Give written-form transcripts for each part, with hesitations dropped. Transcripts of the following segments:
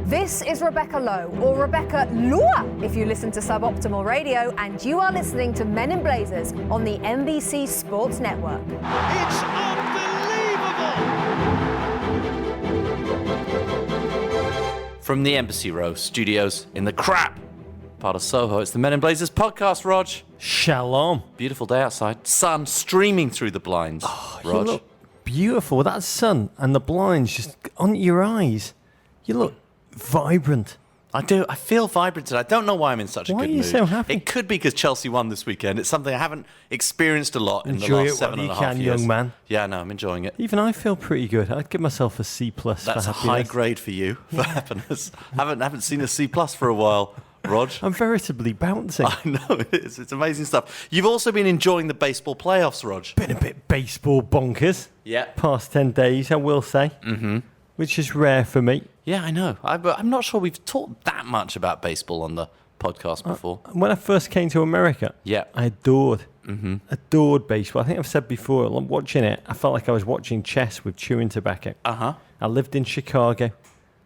This is Rebecca Lowe, or Rebecca Lua, if you listen to Suboptimal Radio, and you are listening to Men in Blazers on the NBC Sports Network. It's unbelievable! From the Embassy Row studios in the crap part of Soho, it's the Men in Blazers podcast, Rog. Shalom. Beautiful day outside. Sun streaming through the blinds, You Rog. look beautiful. That sun and the blinds just on your eyes. You look vibrant. I do. I feel vibrant today. I don't know why I'm in such a Why good are you mood. so happy? It could be because Chelsea won this weekend. It's something I haven't experienced a lot in the Enjoy last it seven while and a you half can, years. young man. Yeah, no, I'm enjoying it. Even I feel pretty good. I'd give myself a C+ That's for a happiness. high grade for you for happiness. haven't seen a C+ for a while, Rog. I'm veritably bouncing. I know it is. It's amazing stuff. You've also been enjoying the baseball playoffs, Rog. Been a bit baseball bonkers. Yeah. Past 10 days, I will say. Mm-hmm. Which is rare for me. Yeah, I know. I'm not sure we've talked that much about baseball on the podcast before. When I first came to America, Yeah. I adored baseball. I think I've said before, watching it, I felt like I was watching chess with chewing tobacco. Uh-huh. I lived in Chicago.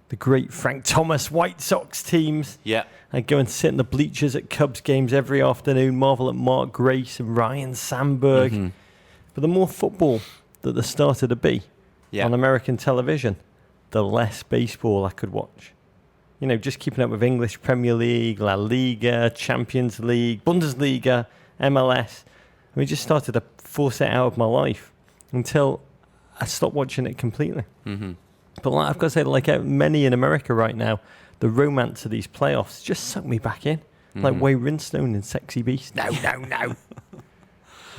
The great Frank Thomas White Sox teams. Yeah. I'd go and sit in the bleachers at Cubs games every afternoon, marvel at Mark Grace and Ryan Sandberg. But the more football that there started to be on American television, the less baseball I could watch. You know, just keeping up with English Premier League, La Liga, Champions League, Bundesliga, MLS. I mean, it just started to force it out of my life until I stopped watching it completely. Mm-hmm. But I've got to say, like many in America right now, the romance of these playoffs just sucked me back in. Like Wayne Rinstone in Sexy Beast. No.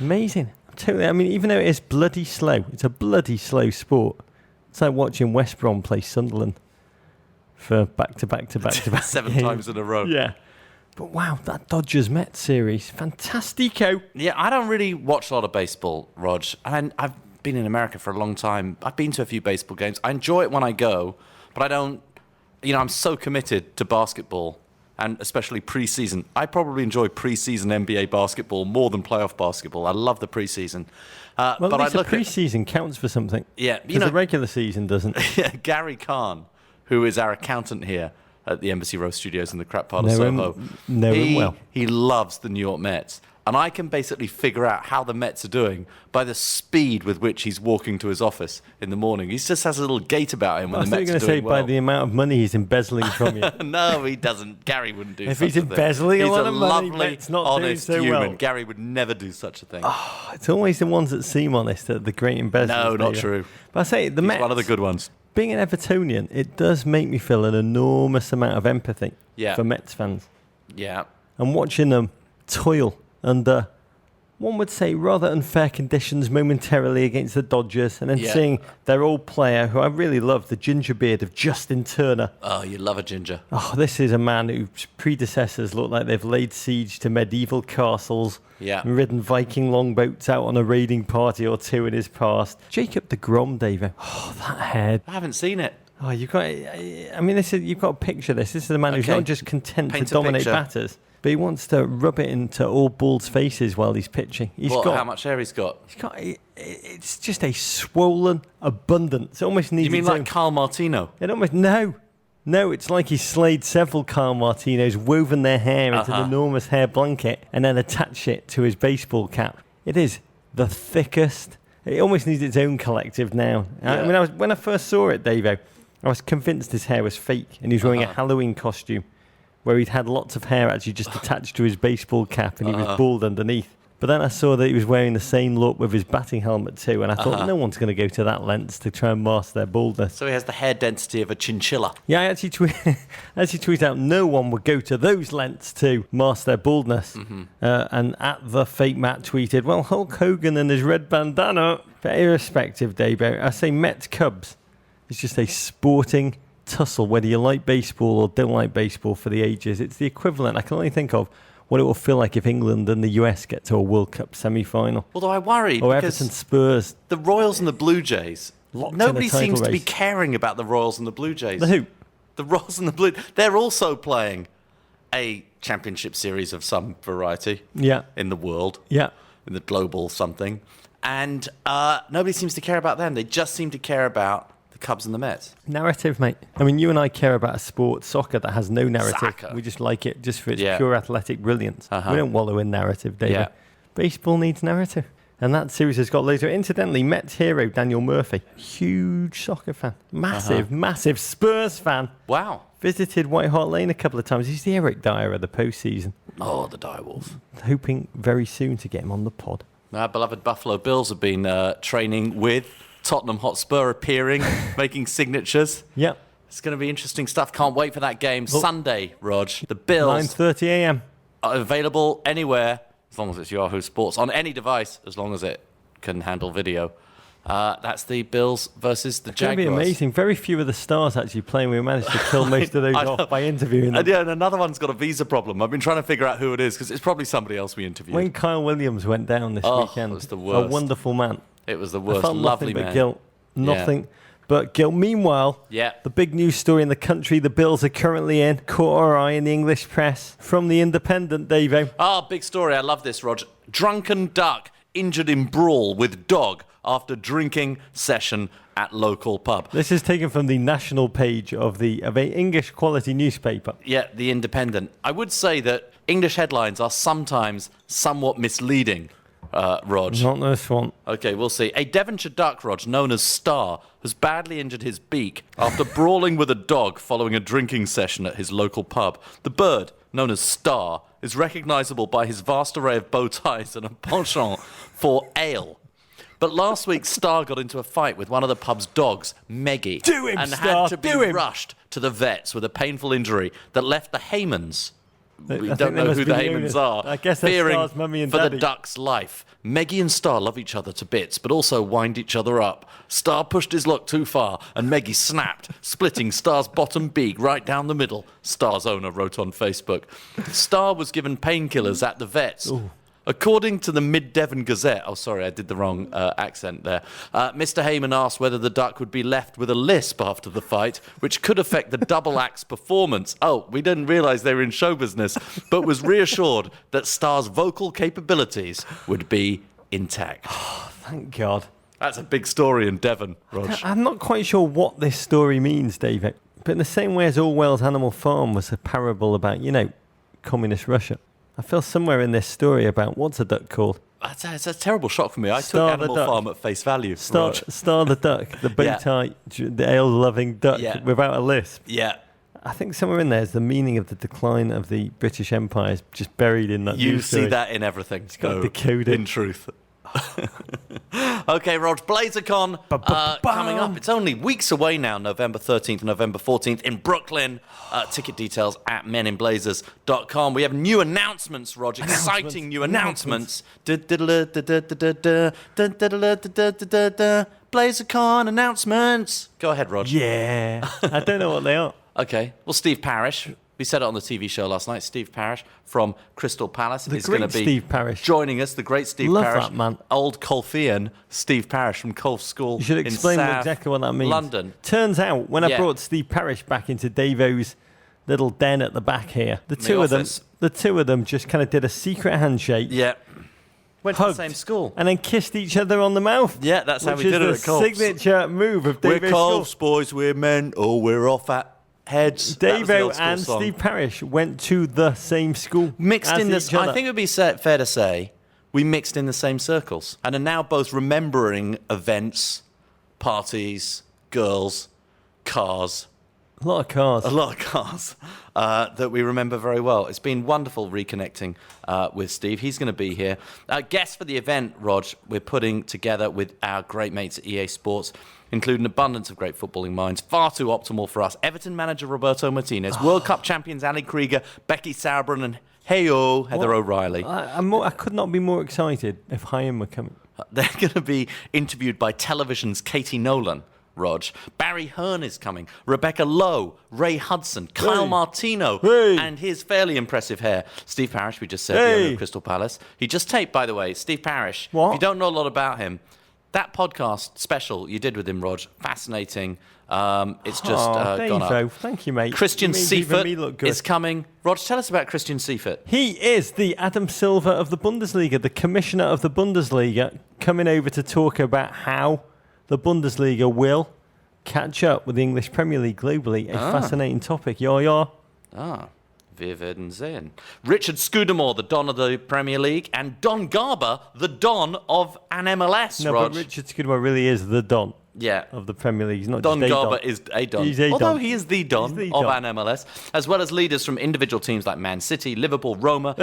Amazing. I mean, even though it is bloody slow, it's a bloody slow sport. It's like watching West Brom play Sunderland for back to back. 7 times in a row. Yeah. But wow, that Dodgers-Mets series, fantastico. Yeah, I don't really watch a lot of baseball, Rog. And I've been in America for a long time. I've been to a few baseball games. I enjoy it when I go, but I don't, I'm so committed to basketball, and especially preseason. I probably enjoy preseason NBA basketball more than playoff basketball. I love the preseason. Well, but at least I the preseason counts for something. Yeah, because the regular season doesn't. Gary Kahn, who is our accountant here at the Embassy Row Studios in the crap part of Soho, know him well. He loves the New York Mets. And I can basically figure out how the Mets are doing by the speed with which he's walking to his office in the morning. He just has a little gait about him when the Mets are doing well. I was going to say by the amount of money he's embezzling from you. No, he doesn't. Gary wouldn't do such a thing. If he's embezzling a lot of money, he's a lovely, Mets not honest doing so human. well. Gary would never do such a thing. Oh, it's always the ones that seem honest that are the great embezzlers. No, not true. But I say, the He's Mets, one of the good ones. Being an Evertonian, it does make me feel an enormous amount of empathy for Mets fans. Yeah. And watching them toil under, one would say, rather unfair conditions momentarily against the Dodgers, and then seeing their old player, who I really love, the ginger beard of Justin Turner. Oh, you love a ginger. Oh, this is a man whose predecessors look like they've laid siege to medieval castles and ridden Viking longboats out on a raiding party or two in his past. Jacob deGrom, David. Oh, that head. I haven't seen it. Oh, you've got to picture this. This is a man who's not just content to dominate batters, but he wants to rub it into all balls' faces while he's pitching. How much hair he's got? It's just a swollen abundance. It almost needs. You mean like Carl Martino? No, it's like he's slayed several Carl Martinos, woven their hair into an enormous hair blanket, and then attached it to his baseball cap. It is the thickest. It almost needs its own collective now. Yeah. I mean, when I first saw it, Davo, I was convinced his hair was fake, and he was wearing a Halloween costume where he'd had lots of hair actually just attached to his baseball cap, and he was bald underneath. But then I saw that he was wearing the same look with his batting helmet too, and I thought, no one's going to go to that lengths to try and mask their baldness. So he has the hair density of a chinchilla. Yeah, I actually tweet out, no one would go to those lengths to mask their baldness. And at the fake Matt tweeted, well, Hulk Hogan and his red bandana. But irrespective, Davo, I say Mets Cubs. It's just a sporting tussle, whether you like baseball or don't like baseball for the ages. It's the equivalent. I can only think of what it will feel like if England and the US get to a World Cup semi-final. Although I worry or because Everton Spurs. The Royals and the Blue Jays. Nobody seems to be caring about the Royals and the Blue Jays. The who? The Royals and the Blue. They're also playing a championship series of some variety. In the world. In the global something. And nobody seems to care about them. They just seem to care about the Cubs and the Mets. Narrative, mate. I mean, you and I care about a sport, soccer, that has no narrative. Soccer. We just like it just for its pure athletic brilliance. Uh-huh. We don't wallow in narrative, David. Yeah. Baseball needs narrative. And that series has got loads of it. Incidentally, Mets hero Daniel Murphy, huge soccer fan. Massive Spurs fan. Wow. Visited White Hart Lane a couple of times. He's the Eric Dyer of the postseason. Oh, the Direwolf. Hoping very soon to get him on the pod. Our beloved Buffalo Bills have been training with Tottenham Hotspur appearing, making signatures. Yep. It's going to be interesting stuff. Can't wait for that game. Sunday, Rog. The Bills 9:30 a.m. are available anywhere, as long as it's Yahoo Sports, on any device, as long as it can handle video. That's the Bills versus the Jaguars. It's going to be amazing. Very few of the stars actually playing. We managed to kill most of those off by interviewing them. And another one's got a visa problem. I've been trying to figure out who it is because it's probably somebody else we interviewed. When Kyle Williams went down this weekend, it was the worst. A wonderful man. It was the worst. I felt Lovely nothing man. but guilt. Nothing but guilt. Meanwhile, the big news story in the country the Bills are currently in, caught our eye in the English press from the Independent, Davo. Big story. I love this, Rog. Drunken duck injured in brawl with dog after drinking session at local pub. This is taken from the national page of an English quality newspaper. Yeah, the Independent. I would say that English headlines are sometimes somewhat misleading, Rog. Not this one. Okay, we'll see. A Devonshire duck, Rog, known as Star, has badly injured his beak after brawling with a dog following a drinking session at his local pub. The bird, known as Star, is recognisable by his vast array of bow ties and a penchant for ale. But last week, Star got into a fight with one of the pub's dogs, Meggie, Do him, and Star, had to be do him. rushed to the vets with a painful injury that left the Haymans. I We think don't they know must who be the the Haymans owners. are. I guess they're fearing Star's mummy and for the daddy. duck's life. Meggie and Star love each other to bits, but also wind each other up. Star pushed his luck too far, and Meggie snapped, splitting Star's bottom beak right down the middle, Star's owner wrote on Facebook. Star was given painkillers at the vets. Ooh. According to the Mid-Devon Gazette, oh, sorry, I did the wrong accent there. Mr. Heyman asked whether the duck would be left with a lisp after the fight, which could affect the double act's performance. Oh, we didn't realise they were in show business, but was reassured that Star's vocal capabilities would be intact. Oh, thank God. That's a big story in Devon, Rog. I'm not quite sure what this story means, David. But in the same way as Orwell's Animal Farm was a parable about, communist Russia, I feel somewhere in this story about what's a duck called? That's a terrible shock for me. I Star took Animal the duck. Farm at face value. Star the duck, the bow-tie, the ale-loving duck without a lisp. Yeah. I think somewhere in there is the meaning of the decline of the British Empire is just buried in that You news see story. that in everything. It's got decoded. In truth. Okay, Rog, BlazerCon coming up. It's only weeks away now, November 13th and November 14th in Brooklyn. Ticket details at meninblazers.com. We have new announcements, Rog. Exciting new announcements. BlazerCon announcements. Go ahead, Rog. Yeah. I don't know what they are. Okay. Well, Steve Parrish. We said it on the TV show last night. Steve Parrish from Crystal Palace is going to be Steve Parrish. joining us. The great Steve Love Parrish. that man. Old Colfian Steve Parrish from Colf School. You should explain in Sav, exactly what that means. London. Turns out, when I brought Steve Parrish back into Davo's little den at the back here, the two of them just kind of did a secret handshake. Yeah. Went hugged, to the same school. and then kissed each other on the mouth. Yeah, that's how we did it at Colf's. Which is the signature move of We're Davo's Colf's school. boys, we're men. Oh, we're off at heads. Davo and Steve Parrish went to the same school. Mixed in this. each other. I think it would be fair to say we mixed in the same circles and are now both remembering events, parties, girls, cars. A lot of cars. A lot of cars that we remember very well. It's been wonderful reconnecting with Steve. He's going to be here. Guests for the event, Rog, we're putting together with our great mates at EA Sports, include an abundance of great footballing minds, far too optimal for us. Everton manager Roberto Martinez, World Cup champions Ali Krieger, Becky Sauerbrunn, and Heather O'Reilly. I could not be more excited if Chaim were coming. They're going to be interviewed by television's Katie Nolan. Rog. Barry Hearn is coming. Rebecca Lowe, Ray Hudson, Kyle Martino, and his fairly impressive hair. Steve Parrish, we just said, the owner of Crystal Palace. He just taped, by the way, Steve Parrish. What? If you don't know a lot about him, that podcast special you did with him, Rog, fascinating. It's just gone up. Thank you, mate. Christian Seifert is is coming. Rog, tell us about Christian Seifert. He is the Adam Silver of the Bundesliga, the commissioner of the Bundesliga, coming over to talk about how the Bundesliga will catch up with the English Premier League globally. A fascinating topic. Yeah. Wir werden sehen. Richard Scudamore, the Don of the Premier League, and Don Garber, the Don of an MLS, No, Rog. but Richard Scudamore really is the Don of the Premier League. He's not Don just a Garber Don. is a Don. He's a Although Don. he is the Don He's the of Don. an MLS, as well as leaders from individual teams like Man City, Liverpool, Roma,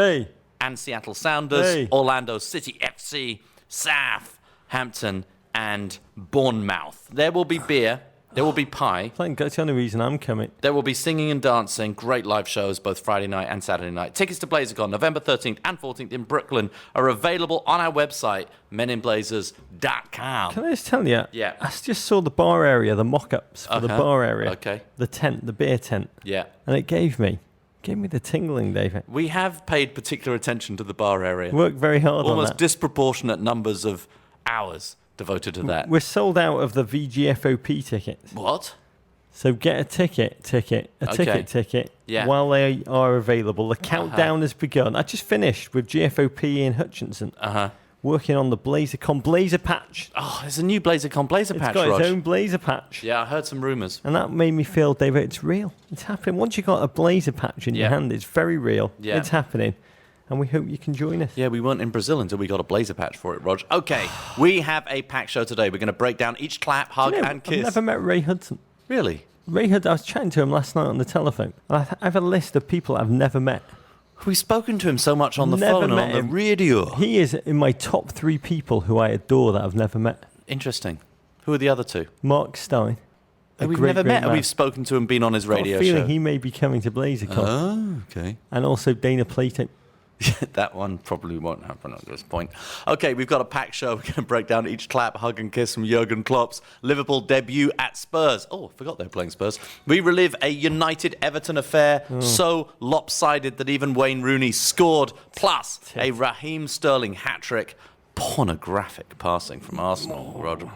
and Seattle Sounders, Orlando City FC, Southampton, and Bournemouth. There will be beer. There will be pie. That's the only reason I'm coming. There will be singing and dancing, great live shows both Friday night and Saturday night. Tickets to BlazerCon, November 13th and 14th in Brooklyn, are available on our website, meninblazers.com. Can I just tell you? Yeah. I just saw the bar area, the mock-ups for the bar area. Okay. The tent, the beer tent. Yeah. And it gave me the tingling, David. We have paid particular attention to the bar area. Worked very hard on that. Almost disproportionate numbers of hours devoted to that. We're sold out of the VGFOP tickets. What? So get a ticket, Yeah. while they are available. The countdown has begun. I just finished with GFOP in Hutchinson. Working on the BlazerCon Blazer patch. Oh, there's a new BlazerCon Blazer patch, It's got Rog. its own Blazer patch. Yeah, I heard some rumours. And that made me feel, David, it's real. It's happening. Once you got a Blazer patch in your hand, it's very real. Yeah. It's happening. And we hope you can join us. Yeah, we weren't in Brazil until we got a Blazer patch for it, Rog. Okay, we have a packed show today. We're going to break down each clap, hug, and kiss. I've never met Ray Hudson. Really? Ray Hudson, I was chatting to him last night on the telephone. I have a list of people I've never met. We've spoken to him so much on the Never phone and met on the him. radio. He is in my top 3 people who I adore that I've never met. Interesting. Who are the other two? Mark Stein. We've never met, and we've spoken to him, been on his radio Got a feeling show. he may be coming to BlazerCon. Oh, okay. And also Dana Plato. That one probably won't happen at this point. Okay, we've got a packed show. We're going to break down each clap, hug, and kiss from Jurgen Klopp's Liverpool debut at Spurs. Oh, I forgot they were playing Spurs. We relive a United Everton affair so lopsided that even Wayne Rooney scored, plus a Raheem Sterlin hat-trick, pornographic passing from Arsenal, Roger.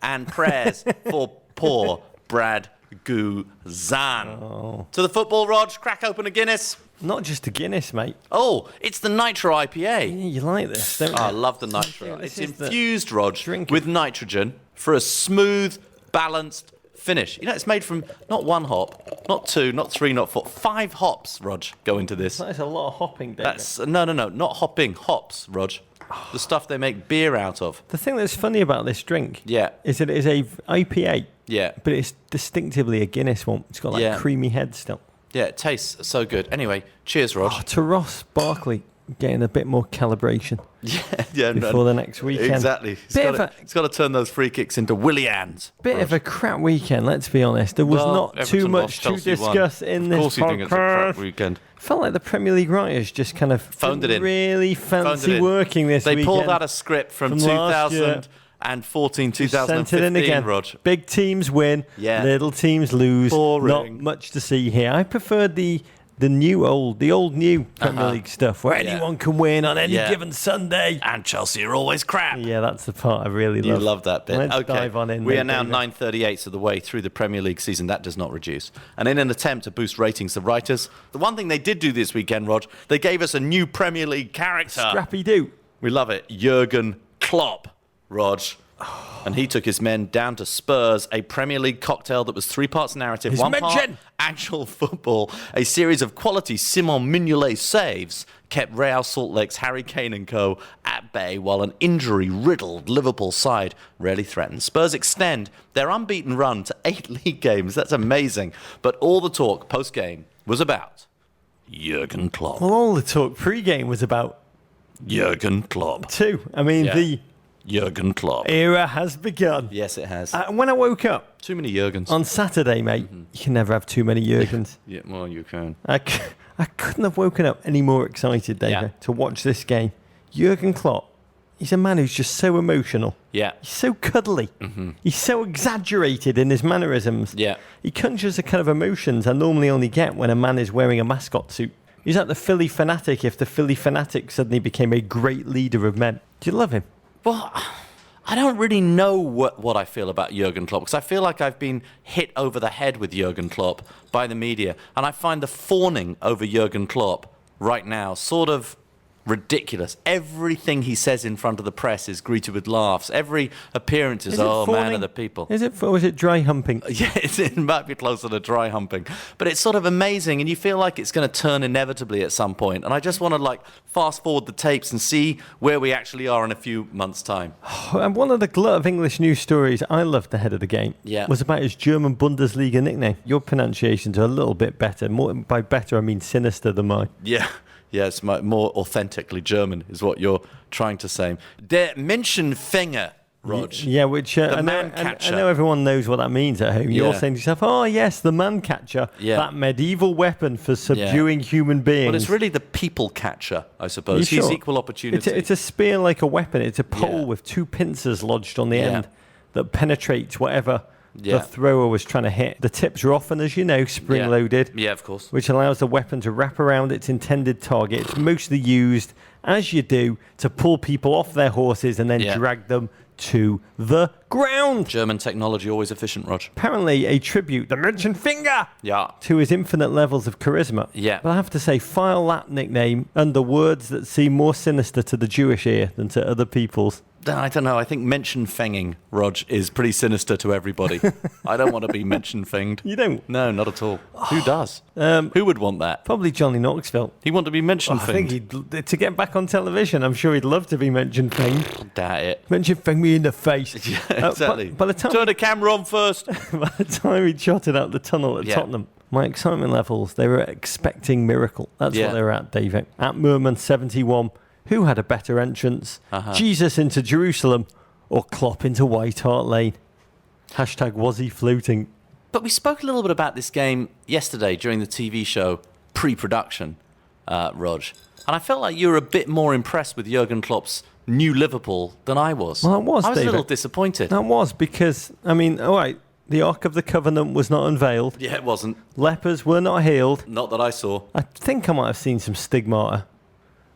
And prayers for poor Brad Guzan. To the football, Rog, crack open a Guinness. Not just a Guinness, mate. Oh, it's the Nitro IPA. Yeah, you like this, don't you? I love the Nitro. This It's is the infused, Rog, drink with nitrogen for a smooth, balanced finish. You know, it's made from not 1 hop, not 2, not 3, not 4, 5 hops, Rog, go into this. That's a lot of hopping, David. That's no, not hopping, hops, Rog. The stuff they make beer out of. The thing that's funny about this drink is that it is a IPA, but it's distinctively a Guinness one. It's got like creamy head still. Yeah, it tastes so good. Anyway, cheers, Rog. To Ross Barkley, getting a bit more calibration before the next weekend. Exactly. He's got to turn those free kicks into Willians. Bit of a crap weekend, let's be honest. There was not Everton too much lost, to Chelsea discuss won. in this Of course you think it's a crap podcast. weekend. Felt like the Premier League writers just kind of Phoned it in. really fancy working this They weekend. pulled out a script from last year. 2014, Just sent it in 2015, again. Rog. Big teams win, little teams lose. Boring. Not much to see here. I preferred the old new Premier League stuff where anyone can win on any given Sunday. And Chelsea are always crap. Yeah, that's the part I really love. You love that bit. Let's dive on in. We are now 9/38 of the way through the Premier League season. That does not reduce. And in an attempt to boost ratings, the writers, the one thing they did do this weekend, Rog, they gave us a new Premier League character. Scrappy Doo. We love it. Jurgen Klopp, Rog. And he took his men down to Spurs, a Premier League cocktail that was 3 parts narrative, 1 part actual football. A series of quality Simon Mignolet saves kept Real Salt Lake's Harry Kane and co. at bay, while an injury-riddled Liverpool side rarely threatened. Spurs extend their unbeaten run to 8 league games. That's amazing. But all the talk post-game was about Jurgen Klopp. Well, all the talk pre-game was about Jurgen Klopp. too. I mean, the Jurgen Klopp era has begun. Yes, it has. When I woke up... Too many Jurgens. On Saturday, mate, you can never have too many Jurgens. Yeah, well, you can. I couldn't have woken up any more excited, David, to watch this game. Jurgen Klopp, he's a man who's just so emotional. Yeah. He's so cuddly. He's so exaggerated in his mannerisms. Yeah. He conjures the kind of emotions I normally only get when a man is wearing a mascot suit. He's like the Philly fanatic if the Philly fanatic suddenly became a great leader of men. Do you love him? Well, I don't really know what I feel about Jurgen Klopp, because I feel like I've been hit over the head with Jurgen Klopp by the media, and I find the fawning over Jurgen Klopp right now sort of ridiculous. Everything he says in front of the press is greeted with laughs. Every appearance is man of the people. Is it, or was it dry humping? Yeah, it might be closer to dry humping. But it's sort of amazing, and you feel like it's going to turn inevitably at some point. And I just want to fast forward the tapes and see where we actually are in a few months' time. And one of the glut of English news stories I loved ahead of the game was about his German Bundesliga nickname. Your pronunciations are a little bit better. More, by better, I mean sinister than mine. Yeah. Yeah, it's more authentically German, is what you're trying to say. Der Menschenfänger, Rog. Yeah, which the man catcher. I know everyone knows what that means at home. You're saying to yourself, oh, yes, the man catcher, that medieval weapon for subduing human beings. Well, it's really the people catcher, I suppose. He's equal opportunity. It's a spear like a weapon. It's a pole with two pincers lodged on the end that penetrates whatever the thrower was trying to hit. The tips are often, as you know, spring-loaded. Yeah, of course. Which allows the weapon to wrap around its intended target. It's mostly used, as you do, to pull people off their horses and then drag them to the ground. German technology always efficient, Rog. Apparently a tribute, the Menschenfinger, yeah, to his infinite levels of charisma. Yeah. But I have to say, file that nickname under words that seem more sinister to the Jewish ear than to other people's. I don't know. I think Menschenfänging, Rog, is pretty sinister to everybody. I don't want to be Menschenfänged. You don't? No, not at all. Who does? Who would want that? Probably Johnny Knoxville. He'd want to be Menschenfänged. I think to get back on television, I'm sure he'd love to be Menschenfänged. Doubt it. Menschenfäng me in the face. Yeah, exactly. By the time turn the camera on first. By the time he trotted out the tunnel at Tottenham, my excitement levels, they were expecting miracle. That's what they were at, David. At Merman 71, who had a better entrance? Jesus into Jerusalem or Klopp into White Hart Lane? Hashtag was he floating? But we spoke a little bit about this game yesterday during the TV show pre-production, Rog. And I felt like you were a bit more impressed with Jurgen Klopp's new Liverpool than I was. Well, I was, a little disappointed. I was because, I mean, all right, the Ark of the Covenant was not unveiled. Yeah, it wasn't. Lepers were not healed. Not that I saw. I think I might have seen some stigmata.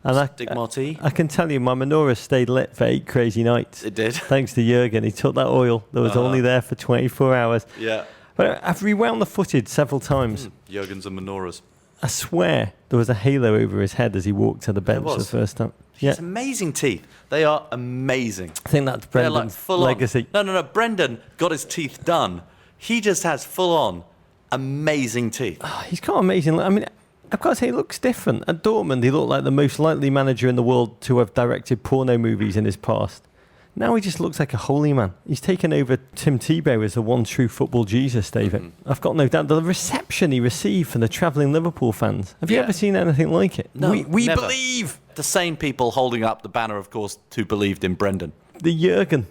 And Stigmata? I can tell you, my menorah stayed lit for 8 crazy nights. It did. Thanks to Jurgen. He took that oil that was only there for 24 hours. Yeah. But I've rewound the footage several times. Jurgens and menorahs. I swear there was a halo over his head as he walked to the bench the first time. Yeah. It's amazing teeth. They are amazing. I think that's Brendan's legacy. No. Brendan got his teeth done. He just has full-on amazing teeth. Oh, he's got amazing. I mean, I've got to say, he looks different. At Dortmund, he looked like the most likely manager in the world to have directed porno movies in his past. Now he just looks like a holy man. He's taken over Tim Tebow as the one true football Jesus, David. I've got no doubt. The reception he received from the travelling Liverpool fans. Have you ever seen anything like it? No, we never. believe. The same people holding up the banner, of course, who believed in Brendan. The Jurgen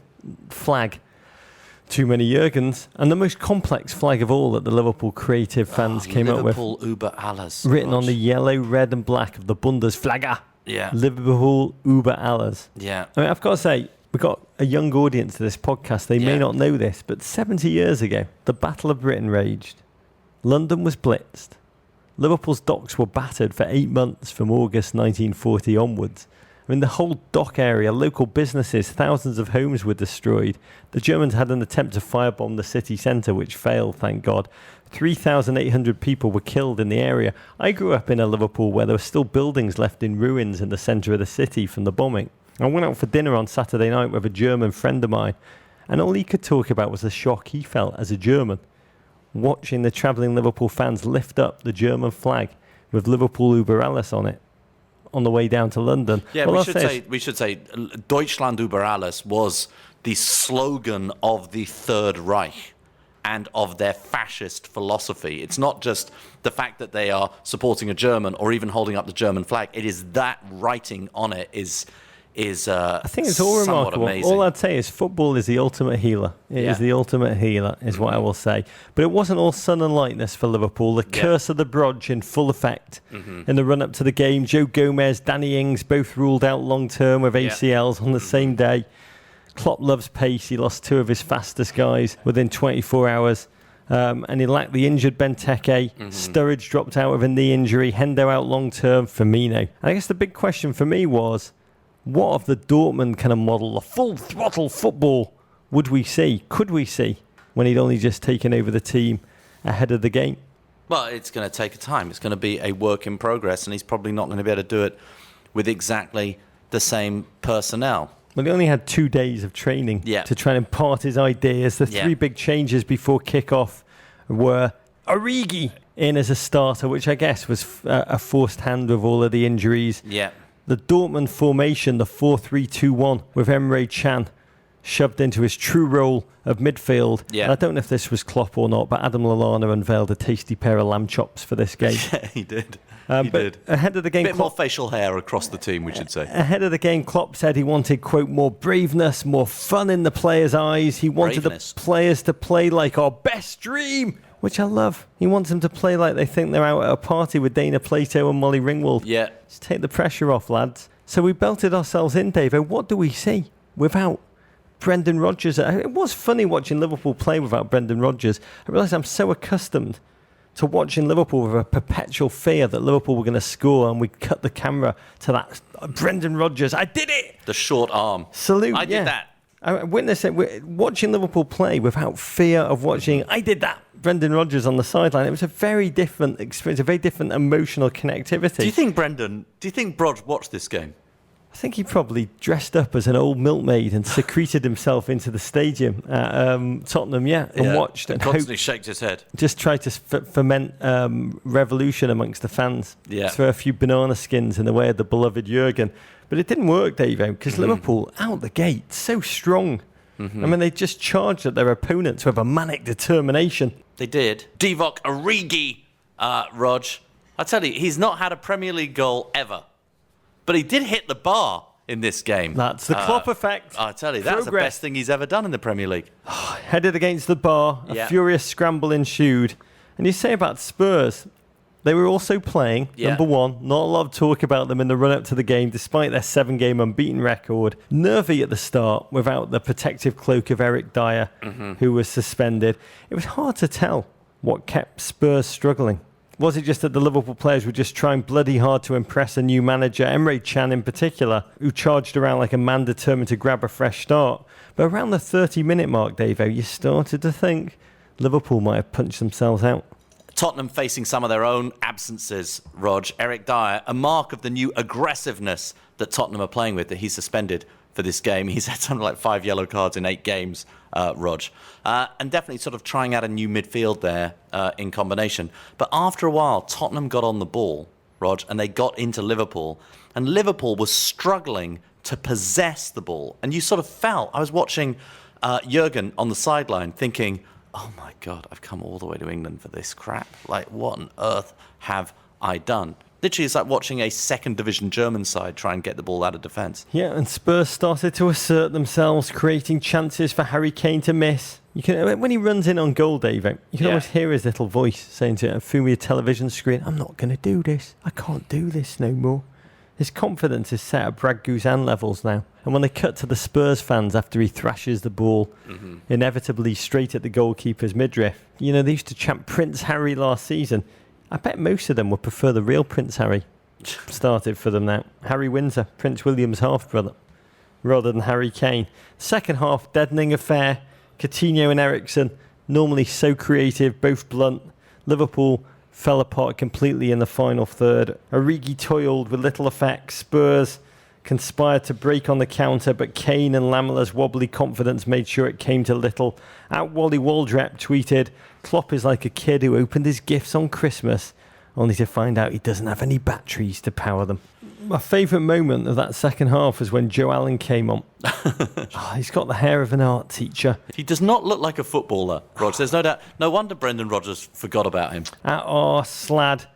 flag. Too many Jurgens. And the most complex flag of all that the Liverpool creative fans came up with. Liverpool über alles. Written on the yellow, red and black of the Bundesflagge. Yeah. Liverpool über alles. Yeah. I mean, I've got to say, we've got a young audience to this podcast. They may not know this, but 70 years ago, the Battle of Britain raged. London was blitzed. Liverpool's docks were battered for 8 months from August 1940 onwards. I mean, the whole dock area, local businesses, thousands of homes were destroyed. The Germans had an attempt to firebomb the city centre, which failed, thank God. 3,800 people were killed in the area. I grew up in a Liverpool where there were still buildings left in ruins in the centre of the city from the bombing. I went out for dinner on Saturday night with a German friend of mine, and all he could talk about was the shock he felt as a German, watching the travelling Liverpool fans lift up the German flag with Liverpool über alles on it on the way down to London. Yeah, we should say Deutschland über alles was the slogan of the Third Reich and of their fascist philosophy. It's not just the fact that they are supporting a German or even holding up the German flag. It is that writing on it is I think it's all remarkable. Amazing. All I'd say is football is the ultimate healer. It is the ultimate healer, is what I will say. But it wasn't all sun and lightness for Liverpool. The curse of the Brodge in full effect. In the run-up to the game, Joe Gomez, Danny Ings both ruled out long-term with ACLs on the same day. Klopp loves pace. He lost 2 of his fastest guys within 24 hours. And he lacked the injured Benteke. Sturridge dropped out with a knee injury. Hendo out long-term. Firmino. And I guess the big question for me was, what of the Dortmund kind of model, the full throttle football, would we see? Could we see when he'd only just taken over the team ahead of the game? Well, it's going to take time. It's going to be a work in progress, and he's probably not going to be able to do it with exactly the same personnel. Well, he only had 2 days of training to try and impart his ideas. The three big changes before kickoff were Origi in as a starter, which I guess was a forced hand with all of the injuries. Yeah. The Dortmund formation, the 4-3-2-1, with Emre Can shoved into his true role of midfield. Yeah. And I don't know if this was Klopp or not, but Adam Lallana unveiled a tasty pair of lamb chops for this game. Yeah, he did. He did. Ahead of the game, a bit more facial hair across the team, we should say. Ahead of the game, Klopp said he wanted, quote, more braveness, more fun in the players' eyes. He wanted the players to play like our best dream, which I love. He wants them to play like they think they're out at a party with Dana Plato and Molly Ringwald. Yeah. Just take the pressure off, lads. So we belted ourselves in, Davo. What do we see without Brendan Rodgers? It was funny watching Liverpool play without Brendan Rodgers. I realise I'm so accustomed to watching Liverpool with a perpetual fear that Liverpool were going to score, and we cut the camera to that Brendan Rodgers. I did it! The short arm. Salute. I did that. I witnessed it. Watching Liverpool play without fear of watching, I did that, Brendan Rodgers on the sideline. It was a very different experience, a very different emotional connectivity. Do you think Brod watched this game? I think he probably dressed up as an old milkmaid and secreted himself into the stadium at Tottenham, and watched and constantly shaked his head. Just tried to foment revolution amongst the fans. Yeah. Throw a few banana skins in the way of the beloved Jurgen. But it didn't work, Dave, because Liverpool, out the gate, so strong. I mean, they just charged at their opponents with a manic determination. They did. Divock Origi, Rog. I tell you, he's not had a Premier League goal ever. But he did hit the bar in this game. That's the Klopp effect. I tell you, that's the best thing he's ever done in the Premier League. Headed against the bar, a furious scramble ensued. And you say about Spurs, they were also playing, number one, not a lot of talk about them in the run-up to the game, despite their 7-game unbeaten record. Nervy at the start, without the protective cloak of Eric Dyer, who was suspended. It was hard to tell what kept Spurs struggling. Was it just that the Liverpool players were just trying bloody hard to impress a new manager, Emre Can in particular, who charged around like a man determined to grab a fresh start? But around the 30-minute mark, Davo, you started to think Liverpool might have punched themselves out. Tottenham facing some of their own absences, Rog. Eric Dyer, a mark of the new aggressiveness that Tottenham are playing with, that he's suspended for this game. He's had something like 5 yellow cards in 8 games, Rog. And definitely sort of trying out a new midfield there in combination. But after a while, Tottenham got on the ball, Rog, and they got into Liverpool. And Liverpool was struggling to possess the ball. And you sort of felt, I was watching Jurgen on the sideline thinking, oh my God, I've come all the way to England for this crap. Like, what on earth have I done? Literally, it's like watching a second division German side try and get the ball out of defence. Yeah, and Spurs started to assert themselves, creating chances for Harry Kane to miss. You can, when he runs in on goal, Dave, you can almost hear his little voice saying to him through your television screen, I'm not going to do this. I can't do this no more. His confidence is set at Brad Guzan levels now. And when they cut to the Spurs fans after he thrashes the ball, inevitably straight at the goalkeeper's midriff, you know, they used to chant Prince Harry last season. I bet most of them would prefer the real Prince Harry started for them now. Harry Windsor, Prince William's half-brother, rather than Harry Kane. Second half, deadening affair. Coutinho and Eriksen, normally so creative, both blunt. Liverpool fell apart completely in the final third. Origi toiled with little effect. Spurs conspired to break on the counter, but Kane and Lamela's wobbly confidence made sure it came to little. At Wally Waldrep tweeted, Klopp is like a kid who opened his gifts on Christmas, only to find out he doesn't have any batteries to power them. My favourite moment of that second half was when Joe Allen came on. He's got the hair of an art teacher. He does not look like a footballer, Rog. There's no doubt. No wonder Brendan Rodgers forgot about him. At Slad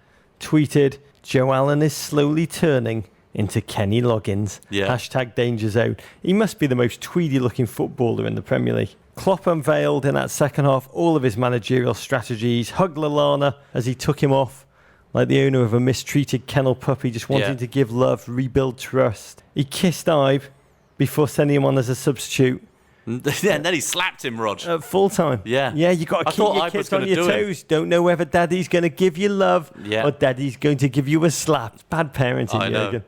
tweeted, Joe Allen is slowly turning into Kenny Loggins. Hashtag Danger Zone. He must be the most tweedy-looking footballer in the Premier League. Klopp unveiled in that second half all of his managerial strategies, hugged Lallana as he took him off, like the owner of a mistreated kennel puppy just wanting to give love, rebuild trust. He kissed Ibe before sending him on as a substitute. And then he slapped him, Rog. At full time. Yeah, you got to keep your kids on your toes. Don't know whether Daddy's going to give you love or Daddy's going to give you a slap. It's bad parenting, Jurgen.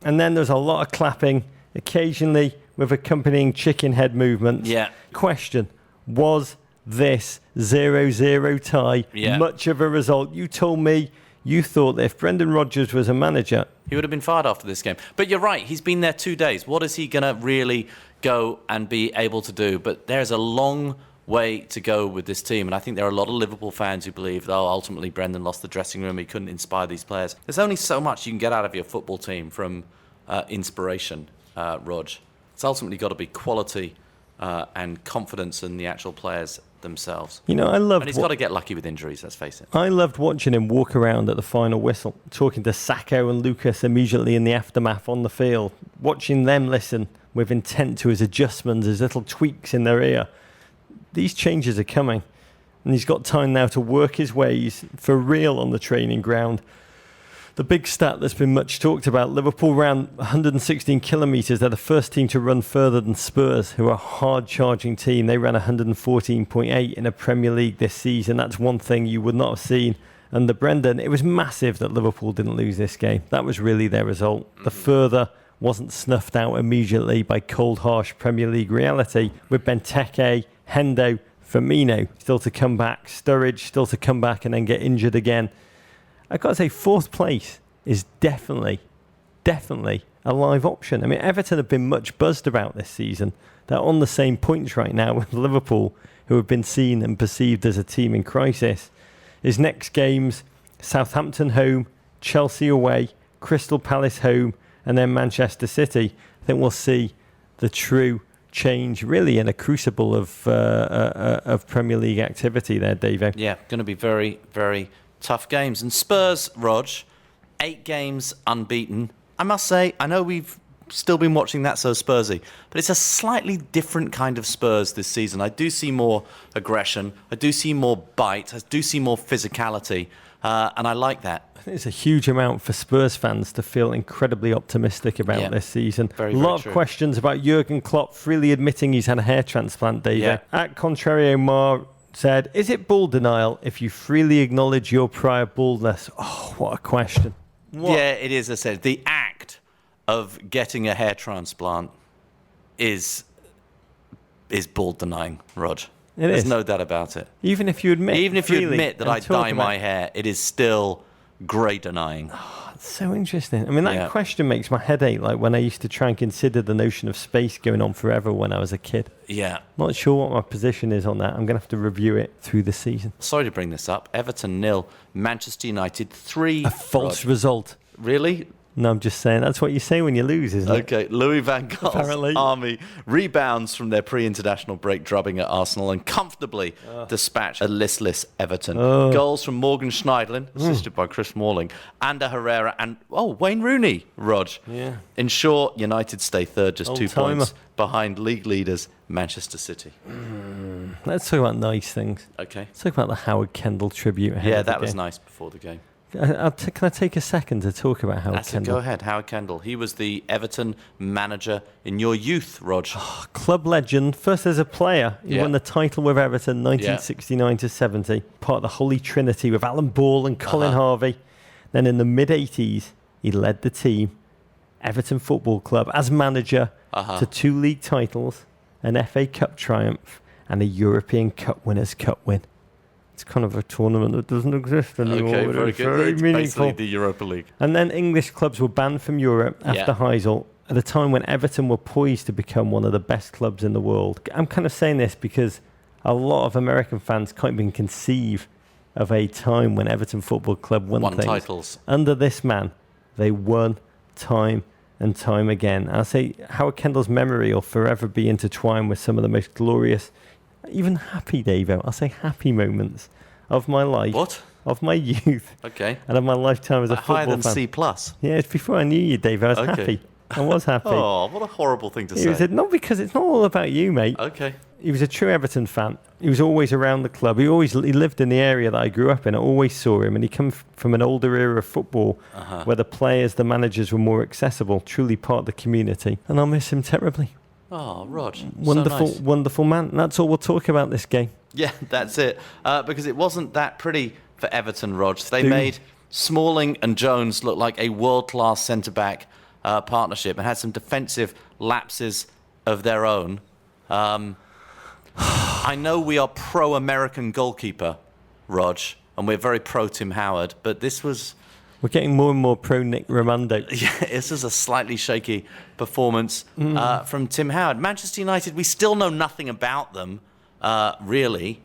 And then there's a lot of clapping, occasionally with accompanying chicken head movements. Question, was this 0-0 tie much of a result? You told me you thought that if Brendan Rodgers was a manager, he would have been fired after this game. But you're right, he's been there 2 days. What is he going to really go and be able to do? But there's a long way to go with this team. And I think there are a lot of Liverpool fans who believe that ultimately Brendan lost the dressing room. He couldn't inspire these players. There's only so much you can get out of your football team from inspiration, Rog. It's ultimately got to be quality and confidence in the actual players themselves. You know, and he's got to get lucky with injuries, let's face it. I loved watching him walk around at the final whistle, talking to Sacco and Lucas immediately in the aftermath on the field, watching them listen with intent to his adjustments, his little tweaks in their ear. These changes are coming, and he's got time now to work his ways for real on the training ground. The big stat that's been much talked about, Liverpool ran 116 kilometres. They're the first team to run further than Spurs, who are a hard-charging team. They ran 114.8 in a Premier League this season. That's one thing you would not have seen under Brendan. It was massive that Liverpool didn't lose this game. That was really their result. The further wasn't snuffed out immediately by cold, harsh Premier League reality, with Benteke, Hendo, Firmino still to come back, Sturridge still to come back and then get injured again. I've got to say, fourth place is definitely a live option. I mean, Everton have been much buzzed about this season. They're on the same points right now with Liverpool, who have been seen and perceived as a team in crisis. His next games, Southampton home, Chelsea away, Crystal Palace home, and then Manchester City. I think we'll see the true change really in a crucible of Premier League activity there, Davo. Yeah, going to be very, very tough games. And Spurs, Rog, 8 games unbeaten. I must say, I know we've still been watching That So Spursy, but it's a slightly different kind of Spurs this season. I do see more aggression. I do see more bite. I do see more physicality. And I like that. I think it's a huge amount for Spurs fans to feel incredibly optimistic about this season. Very, a lot of questions about Jurgen Klopp freely admitting he's had a hair transplant, David. Yeah. At Contrario Mar said, is it bald denial if you freely acknowledge your prior baldness? Oh, what a question. What? Yeah, it is. I said the act of getting a hair transplant is bald denying, Rog. There's no doubt about it. Even if you admit that I dye my hair, it is still grey denying. Oh, it's so interesting. I mean, that question makes my head ache, like when I used to try and consider the notion of space going on forever when I was a kid. Yeah. Not sure what my position is on that. I'm going to have to review it through the season. Sorry to bring this up. Everton 0, Manchester United 3. A false result. Really? No, I'm just saying, that's what you say when you lose, isn't it? Okay, Louis van Gaal's Army rebounds from their pre-international break drubbing at Arsenal and comfortably dispatch a listless Everton. Goals from Morgan Schneidlin, assisted by Chris Smalling, Ander Herrera and, Wayne Rooney, Rog. Yeah. Ensure United stay third, just 2 points behind league leaders Manchester City. Let's talk about nice things. Okay. Let's talk about the Howard Kendall tribute ahead of the that was game. nice before the game. Can I take a second to talk about Howard Kendall? Go ahead, Howard Kendall. He was the Everton manager in your youth, Rog. Club legend. First as a player, he won the title with Everton 1969 to 70. Part of the Holy Trinity with Alan Ball and Colin Harvey. Then in the mid-80s, he led the team, Everton Football Club, as manager to 2 league titles, an FA Cup triumph, and a European Cup Winners' Cup win. It's kind of a tournament that doesn't exist anymore. Okay, very good. Very it's meaningful. Basically the Europa League. And then English clubs were banned from Europe after Heysel at a time when Everton were poised to become one of the best clubs in the world. I'm kind of saying this because a lot of American fans can't even conceive of a time when Everton Football Club won things. Titles. Under this man, they won time and time again. And I'll say Howard Kendall's memory will forever be intertwined with some of the most glorious, even happy, Davo, I'll say happy moments of my life. What? Of my youth. Okay. And of my lifetime as a football fan. Higher than C+. Yeah, it's before I knew you, Dave. I was happy. I was happy. Oh, what a horrible thing to say. He said, not because it's not all about you, mate. Okay. He was a true Everton fan. He was always around the club. He lived in the area that I grew up in. I always saw him. And he came from an older era of football where the players, the managers were more accessible, truly part of the community. And I'll miss him terribly. Oh, Rog. Wonderful, so nice. Wonderful man. And that's all we'll talk about this game. Yeah, that's it. Because it wasn't that pretty for Everton, Rog. They made Smalling and Jones look like a world-class centre-back partnership and had some defensive lapses of their own. I know we are pro-American goalkeeper, Rog, and we're very pro Tim Howard, but this was... We're getting more and more pro Nick Romando. Yeah, this is a slightly shaky performance from Tim Howard. Manchester United, we still know nothing about them, really,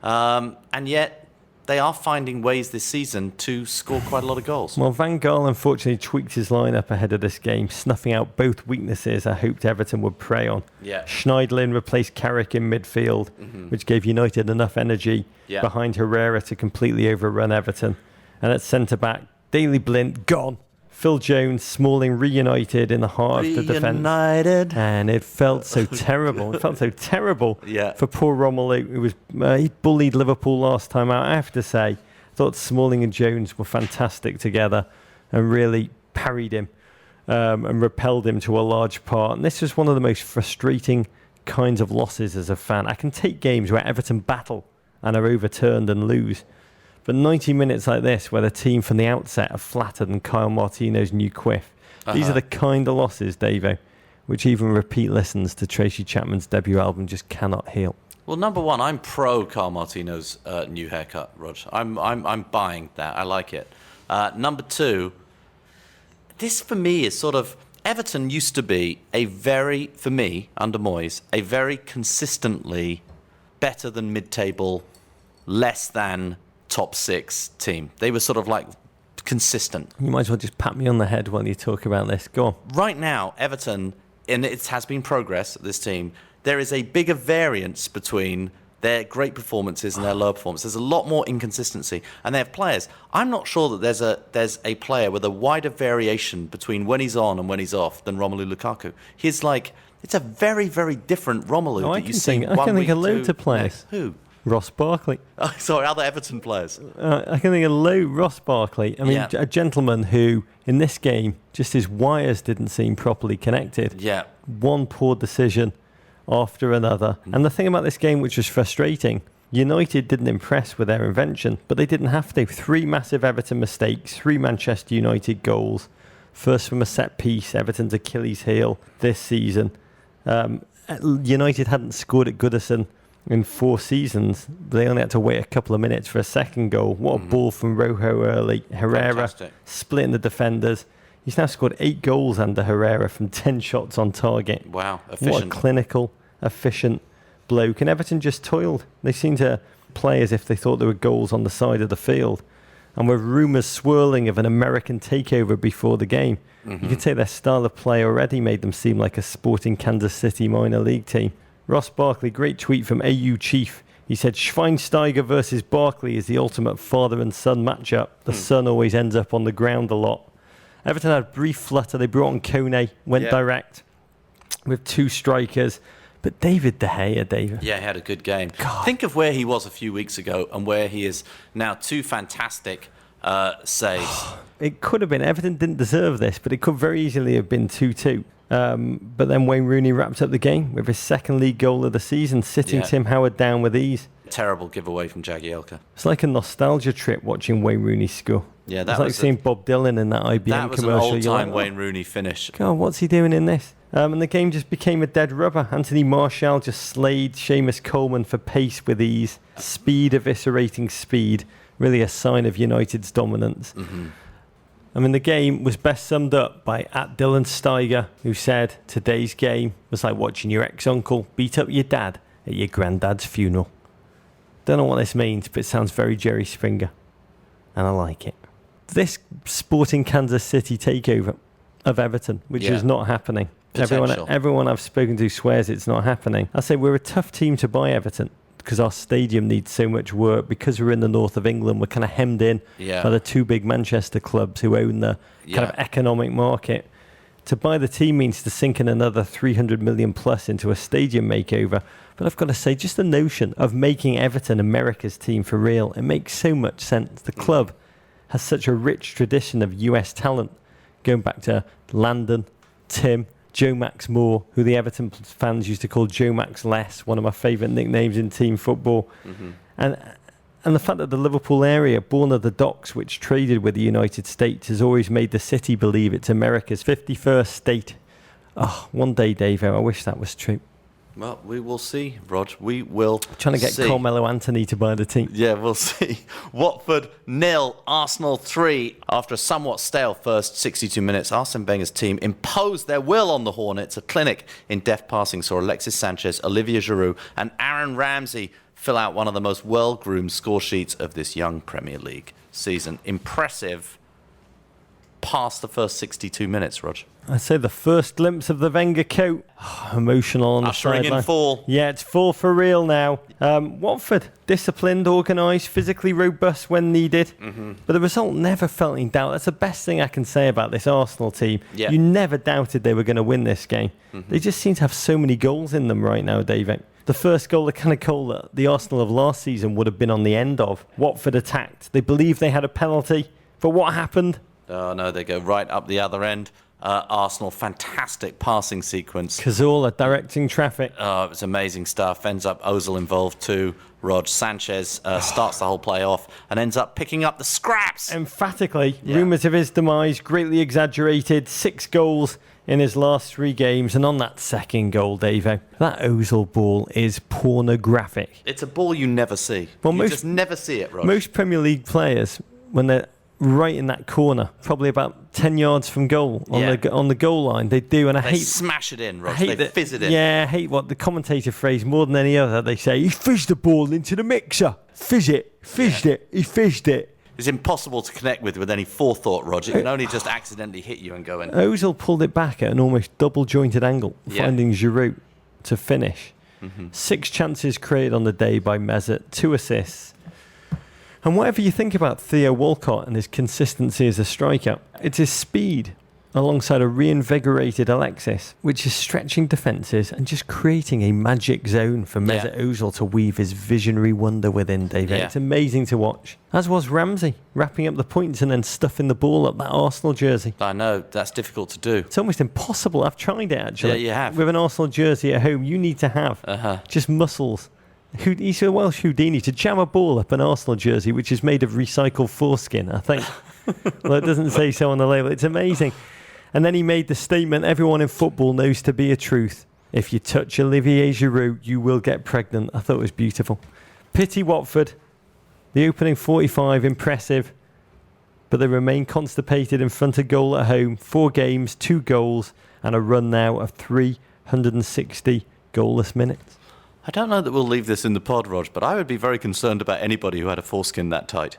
and yet they are finding ways this season to score quite a lot of goals. Well, Van Gaal unfortunately tweaked his lineup ahead of this game, snuffing out both weaknesses I hoped Everton would prey on. Yeah. Schneidlin replaced Carrick in midfield, which gave United enough energy behind Herrera to completely overrun Everton. And at centre-back, Daley Blind, gone. Phil Jones, Smalling reunited in the heart of the defence. And it felt so terrible. It felt so terrible for poor Romelu. He bullied Liverpool last time out. I have to say, I thought Smalling and Jones were fantastic together and really parried him and repelled him to a large part. And this was one of the most frustrating kinds of losses as a fan. I can take games where Everton battle and are overturned and lose. But 90 minutes like this, where the team from the outset are flatter than Kyle Martino's new quiff, these are the kind of losses, Davo, which even repeat listens to Tracy Chapman's debut album just cannot heal. Well, number one, I'm pro Kyle Martino's new haircut, Rog. I'm buying that. I like it. Number two, this for me is sort of... Everton used to be for me, under Moyes, a very consistently better than mid-table, less than top six team. They were sort of like consistent. You might as well just pat me on the head while you talk about this. Go on. Right now, Everton, and it has been progress, this team, there is a bigger variance between their great performances and their low performances. There's a lot more inconsistency. And they have players. I'm not sure that there's a player with a wider variation between when he's on and when he's off than Romelu Lukaku. He's like, it's a very, very different Romelu that you see. I can think of loads of players. Who? Ross Barkley. Oh, sorry, other Everton players. I can think of Ross Barkley. I mean, a gentleman who, in this game, just his wires didn't seem properly connected. Yeah. One poor decision after another. And the thing about this game, which was frustrating, United didn't impress with their invention, but they didn't have to. 3 massive Everton mistakes, 3 Manchester United goals. First from a set piece, Everton's Achilles heel this season. United hadn't scored at Goodison in 4 seasons. They only had to wait a couple of minutes for a second goal. What a ball from Rojo early. Herrera Fantastic. Splitting the defenders. He's now scored 8 goals under Herrera from 10 shots on target. Wow, efficient. What a clinical, efficient bloke. And Everton just toiled. They seemed to play as if they thought there were goals on the side of the field. And with rumours swirling of an American takeover before the game, you could say their style of play already made them seem like a sporting Kansas City minor league team. Ross Barkley, great tweet from AU Chief. He said, Schweinsteiger versus Barkley is the ultimate father and son matchup. The son always ends up on the ground a lot. Everton had a brief flutter. They brought on Kone, went direct with 2 strikers. But David De Gea, David. Yeah, he had a good game. God. Think of where he was a few weeks ago and where he is now. 2 fantastic saves. It could have been. Everton didn't deserve this, but it could very easily have been 2-2. But then Wayne Rooney wrapped up the game with his second league goal of the season, sitting Tim Howard down with ease. Terrible giveaway from Jagielka. It's like a nostalgia trip watching Wayne Rooney score. Yeah, that it's like was seeing Bob Dylan in that IBM commercial. That was an old-time Wayne Rooney finish. God, what's he doing in this? And the game just became a dead rubber. Anthony Martial just slayed Seamus Coleman for pace with ease. Speed, eviscerating speed. Really a sign of United's dominance. I mean, the game was best summed up by @Dylan Steiger, who said today's game was like watching your ex-uncle beat up your dad at your granddad's funeral. Don't know what this means, but it sounds very Jerry Springer, and I like it. This sporting Kansas City takeover of Everton, which is not happening. Everyone I've spoken to swears it's not happening. I say we're a tough team to buy, Everton, because our stadium needs so much work. Because we're in the north of England, we're kind of hemmed in by the 2 big Manchester clubs who own the kind of economic market. To buy the team means to sink in another 300 million plus into a stadium makeover. But I've got to say, just the notion of making Everton America's team for real, it makes so much sense. The club has such a rich tradition of US talent, going back to Landon, Tim, Joe Max Moore, who the Everton fans used to call Joe Max Less, one of my favourite nicknames in team football. And the fact that the Liverpool area, born of the docks which traded with the United States, has always made the city believe it's America's 51st state. Oh, one day, Davo, I wish that was true. Well, we will see, Rog. We will Trying to get see. Carmelo Anthony to buy the team. Yeah, we'll see. Watford 0, Arsenal 3. After a somewhat stale first 62 minutes, Arsene Wenger's team imposed their will on the Hornets. A clinic in deft passing saw Alexis Sanchez, Olivier Giroud and Aaron Ramsey fill out one of the most well-groomed score sheets of this young Premier League season. Impressive past the first 62 minutes, Rog. I'd say the first glimpse of the Wenger coat. Emotional on the Ushering sideline. in fall. Yeah, it's fall for real now. Watford, disciplined, organised, physically robust when needed. But the result never felt in doubt. That's the best thing I can say about this Arsenal team. Yeah. You never doubted they were going to win this game. They just seem to have so many goals in them right now, David. The first goal, the kind of goal that the Arsenal of last season would have been on the end of. Watford attacked. They believed they had a penalty. But what happened? Oh, no, they go right up the other end. Arsenal, fantastic passing sequence. Cazorla directing traffic. Oh, it was amazing stuff. Ends up Ozil involved too. Rog Sanchez starts the whole play off and ends up picking up the scraps. Emphatically, rumours of his demise greatly exaggerated. 6 goals in his last 3 games. And on that second goal, Davo, that Ozil ball is pornographic. It's a ball you never see. Well, you just never see it, Rog. Most Premier League players, when they're right in that corner, probably about 10 yards from goal on the goal line, they do. And they smash it in, Rog. They fizz it in. Yeah, I hate what the commentator phrase more than any other. They say, he fizzed the ball into the mixer. Fizzed it. He fizzed it. It's impossible to connect with any forethought, Rog. It can only just accidentally hit you and go in. Ozil pulled it back at an almost double jointed angle, finding Giroud to finish. 6 chances created on the day by Mesut, 2 assists. And whatever you think about Theo Walcott and his consistency as a striker, it's his speed alongside a reinvigorated Alexis, which is stretching defences and just creating a magic zone for Mesut Ozil to weave his visionary wonder within, David. Yeah. It's amazing to watch. As was Ramsey, wrapping up the points and then stuffing the ball up that Arsenal jersey. I know, that's difficult to do. It's almost impossible. I've tried it, actually. Yeah, you have. With an Arsenal jersey at home, you need to have just muscles. He's a Welsh Houdini to jam a ball up an Arsenal jersey, which is made of recycled foreskin, I think. Well, it doesn't say so on the label. It's amazing. And then he made the statement everyone in football knows to be a truth. If you touch Olivier Giroud, you will get pregnant. I thought it was beautiful. Pity Watford. The opening 45, impressive. But they remain constipated in front of goal at home. 4 games, 2 goals, and a run now of 360 goalless minutes. I don't know that we'll leave this in the pod, Rog, but I would be very concerned about anybody who had a foreskin that tight.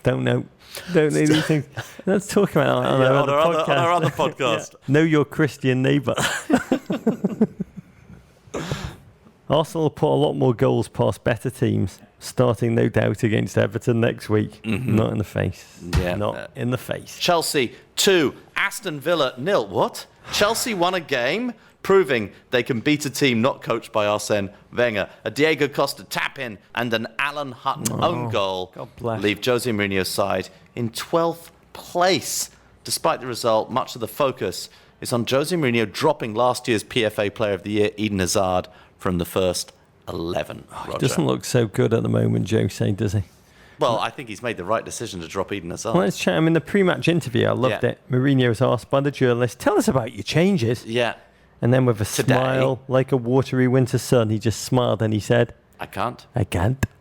Don't know anything. Let's talk about it on our other podcast. Know your Christian neighbour. Arsenal will put a lot more goals past better teams, starting no doubt against Everton next week. Not in the face. Yeah. Not in the face. Chelsea 2, Aston Villa 0. What? Chelsea won a game, proving they can beat a team not coached by Arsene Wenger. A Diego Costa tap-in and an Alan Hutton own goal leave Jose Mourinho's side in 12th place. Despite the result, much of the focus is on Jose Mourinho dropping last year's PFA Player of the Year, Eden Hazard, from the first 11. He doesn't look so good at the moment, Jose, does he? Well, I think he's made the right decision to drop Eden Hazard. Well, let's chat. In the pre-match interview, I loved it. Mourinho was asked by the journalist, tell us about your changes. Yeah. And then with a smile, like a watery winter sun, he just smiled and he said, I can't.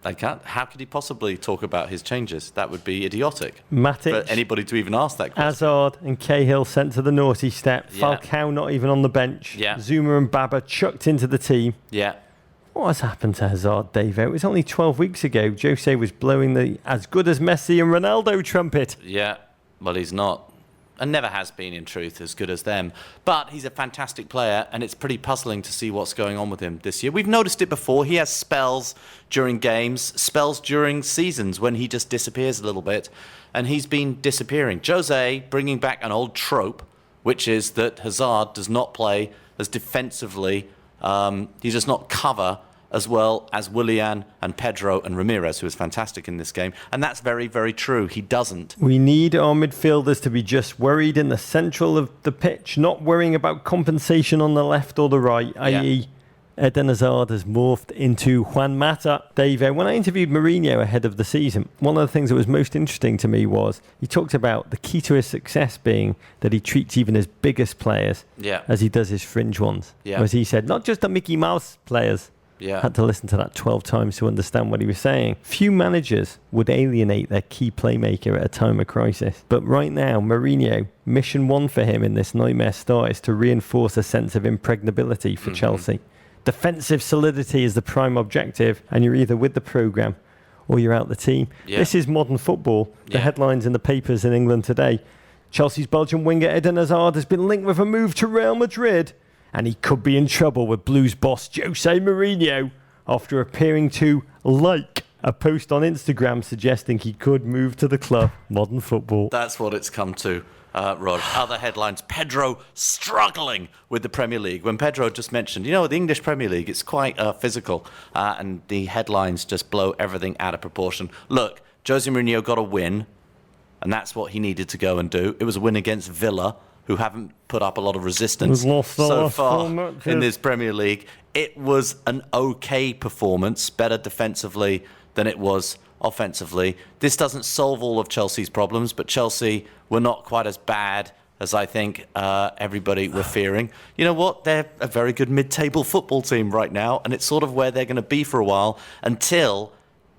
How could he possibly talk about his changes? That would be idiotic. Matic, for anybody to even ask that question. Hazard and Cahill sent to the naughty step. Falcao not even on the bench. Zuma and Baba chucked into the team. What has happened to Hazard, Dave? It was only 12 weeks ago. Jose was blowing the as good as Messi and Ronaldo trumpet. Yeah, well, he's not. And never has been, in truth, as good as them. But he's a fantastic player, and it's pretty puzzling to see what's going on with him this year. We've noticed it before. He has spells during games, spells during seasons when he just disappears a little bit, and he's been disappearing. Jose bringing back an old trope, which is that Hazard does not play as defensively. He does not cover as well as Willian and Pedro and Ramirez, who is fantastic in this game. And that's very, very true. He doesn't. We need our midfielders to be just worried in the central of the pitch, not worrying about compensation on the left or the right, i.e. Eden Hazard has morphed into Juan Mata. Dave, when I interviewed Mourinho ahead of the season, one of the things that was most interesting to me was he talked about the key to his success being that he treats even his biggest players as he does his fringe ones. Yeah. As he said, not just the Mickey Mouse players. Yeah. Had to listen to that 12 times to understand what he was saying. Few managers would alienate their key playmaker at a time of crisis. But right now, Mourinho, mission one for him in this nightmare start is to reinforce a sense of impregnability for Chelsea. Defensive solidity is the prime objective, and you're either with the programme or you're out the team. Yeah. This is modern football. The headlines in the papers in England today. Chelsea's Belgian winger Eden Hazard has been linked with a move to Real Madrid, and he could be in trouble with Blues boss Jose Mourinho after appearing to like a post on Instagram suggesting he could move to the club. Modern football. That's what it's come to. Rog. Other headlines, Pedro struggling with the Premier League. When Pedro just mentioned, the English Premier League, it's quite physical, and the headlines just blow everything out of proportion. Look, Jose Mourinho got a win, and that's what he needed to go and do. It was a win against Villa, who haven't put up a lot of resistance so far in this Premier League. It was an okay performance, better defensively than it was offensively. This doesn't solve all of Chelsea's problems, but Chelsea were not quite as bad as I think everybody were fearing. You know what? They're a very good mid-table football team right now, and it's sort of where they're going to be for a while until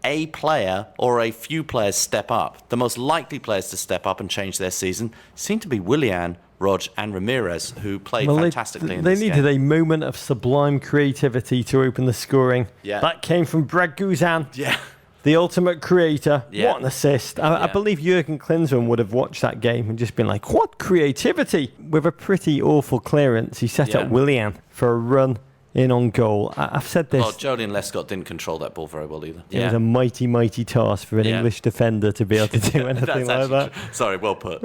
a player or a few players step up. The most likely players to step up and change their season seem to be Willian, Rog and Ramirez, who played fantastically in this game. They needed a moment of sublime creativity to open the scoring. Yeah. That came from Brad Guzan. Yeah. The ultimate creator. Yeah. What an assist. I believe Jurgen Klinsmann would have watched that game and just been like, what creativity? With a pretty awful clearance, he set up Willian for a run in on goal. I've said this. Well, Joleon Lescott didn't control that ball very well either. It was a mighty, mighty task for an English defender to be able to do anything like that. Sorry, well put.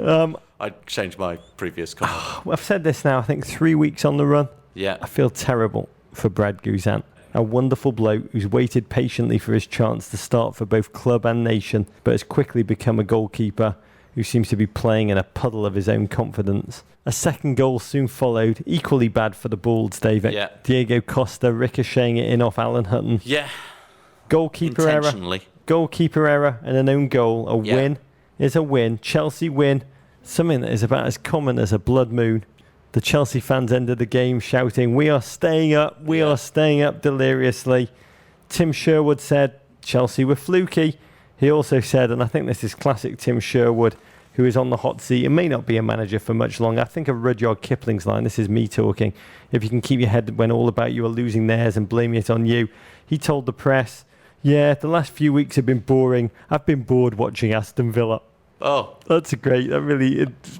I changed my previous comment. I've said this now, I think 3 weeks on the run. Yeah. I feel terrible for Brad Guzan. A wonderful bloke who's waited patiently for his chance to start for both club and nation, but has quickly become a goalkeeper who seems to be playing in a puddle of his own confidence. A second goal soon followed, equally bad for the Balds, David. Yeah. Diego Costa ricocheting it in off Alan Hutton. Yeah. Goalkeeper error. Goalkeeper error and an own goal. A win is a win. Chelsea win. Something that is about as common as a blood moon. The Chelsea fans ended the game shouting, "We are staying up, we are staying up," deliriously. Tim Sherwood said Chelsea were fluky. He also said, and I think this is classic Tim Sherwood, who is on the hot seat and may not be a manager for much longer. I think of Rudyard Kipling's line, this is me talking, if you can keep your head when all about you are losing theirs and blaming it on you. He told the press, the last few weeks have been boring. I've been bored watching Aston Villa. Oh, that's great. That really, it's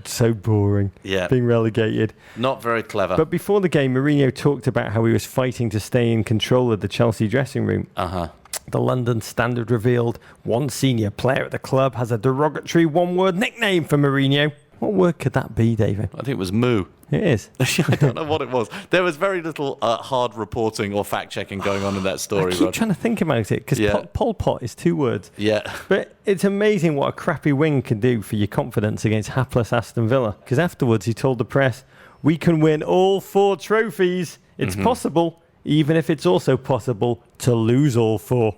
so boring. Yeah, being relegated. Not very clever. But before the game, Mourinho talked about how he was fighting to stay in control of the Chelsea dressing room. The London Standard revealed one senior player at the club has a derogatory one-word nickname for Mourinho. What word could that be, David? I think it was moo. It is. I don't know what it was. There was very little hard reporting or fact-checking going on in that story. I keep trying to think about it, because Pol Pot is 2 words. Yeah. But it's amazing what a crappy win can do for your confidence against hapless Aston Villa. Because afterwards he told the press, "We can win all 4 trophies. It's possible, even if it's also possible to lose all 4.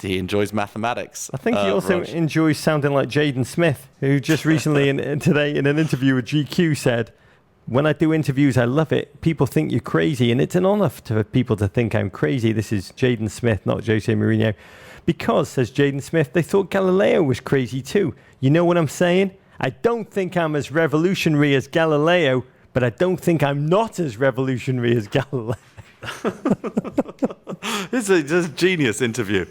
He enjoys mathematics. I think he also enjoys sounding like Jaden Smith, who just recently today in an interview with GQ said, "When I do interviews, I love it. People think you're crazy, and it's an honour for people to think I'm crazy." This is Jaden Smith, not Jose Mourinho. Because, says Jaden Smith, they thought Galileo was crazy too. You know what I'm saying? I don't think I'm as revolutionary as Galileo, but I don't think I'm not as revolutionary as Galileo. This is a genius interview.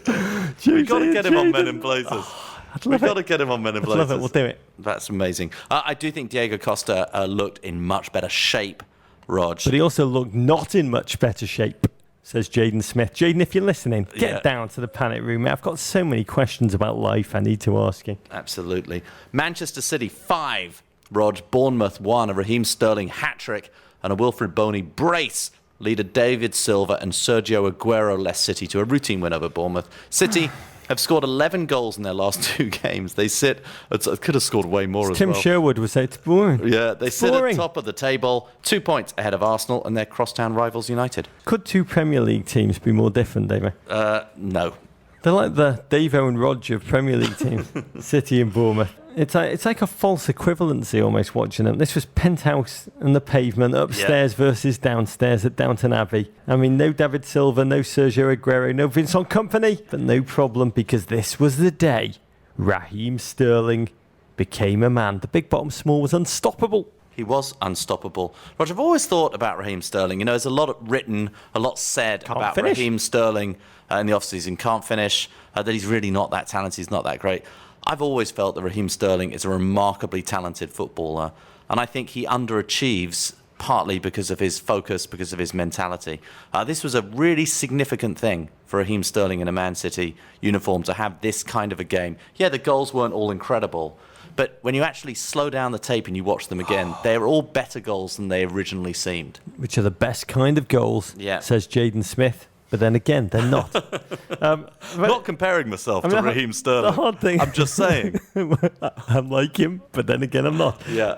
We've got to get him on Men in Blazers. We've got to get him on Men in Blazers. Love it. We'll do it. That's amazing. I do think Diego Costa looked in much better shape, Rog. But he also looked not in much better shape, says Jaden Smith. Jaden, if you're listening, get down to the panic room. I've got so many questions about life I need to ask you. Absolutely. Manchester City 5, Rog. Bournemouth 1, a Raheem Sterling hat-trick and a Wilfred Boney brace. Leader David Silva and Sergio Aguero led City to a routine win over Bournemouth. City have scored 11 goals in their last 2 games. They sit, could have scored way more as Tim well. Sherwood would say it's boring. Yeah, they sit at top of the table, 2 points ahead of Arsenal and their crosstown rivals United. Could 2 Premier League teams be more different, David? No. They're like the Davo and Roger of Premier League teams, City and Bournemouth. It's like a false equivalency almost watching them. This was penthouse and the pavement, upstairs versus downstairs at Downton Abbey. I mean, no David Silva, no Sergio Aguero, no Vincent Kompany, but no problem because this was the day Raheem Sterling became a man. The big bottom small was unstoppable. He was unstoppable. Roger, I've always thought about Raheem Sterling. You know, there's a lot written, a lot said about Raheem Sterling in the off-season. Can't finish, that he's really not that talented, he's not that great. I've always felt that Raheem Sterling is a remarkably talented footballer, and I think he underachieves partly because of his focus, because of his mentality. This was a really significant thing for Raheem Sterling in a Man City uniform to have this kind of a game. Yeah, the goals weren't all incredible, but when you actually slow down the tape and you watch them again, they're all better goals than they originally seemed. Which are the best kind of goals, says Jaden Smith. But then again, they're not. Not comparing myself to Raheem Sterling. The hard thing, I'm just saying. I'm like him, but then again, I'm not. Yeah.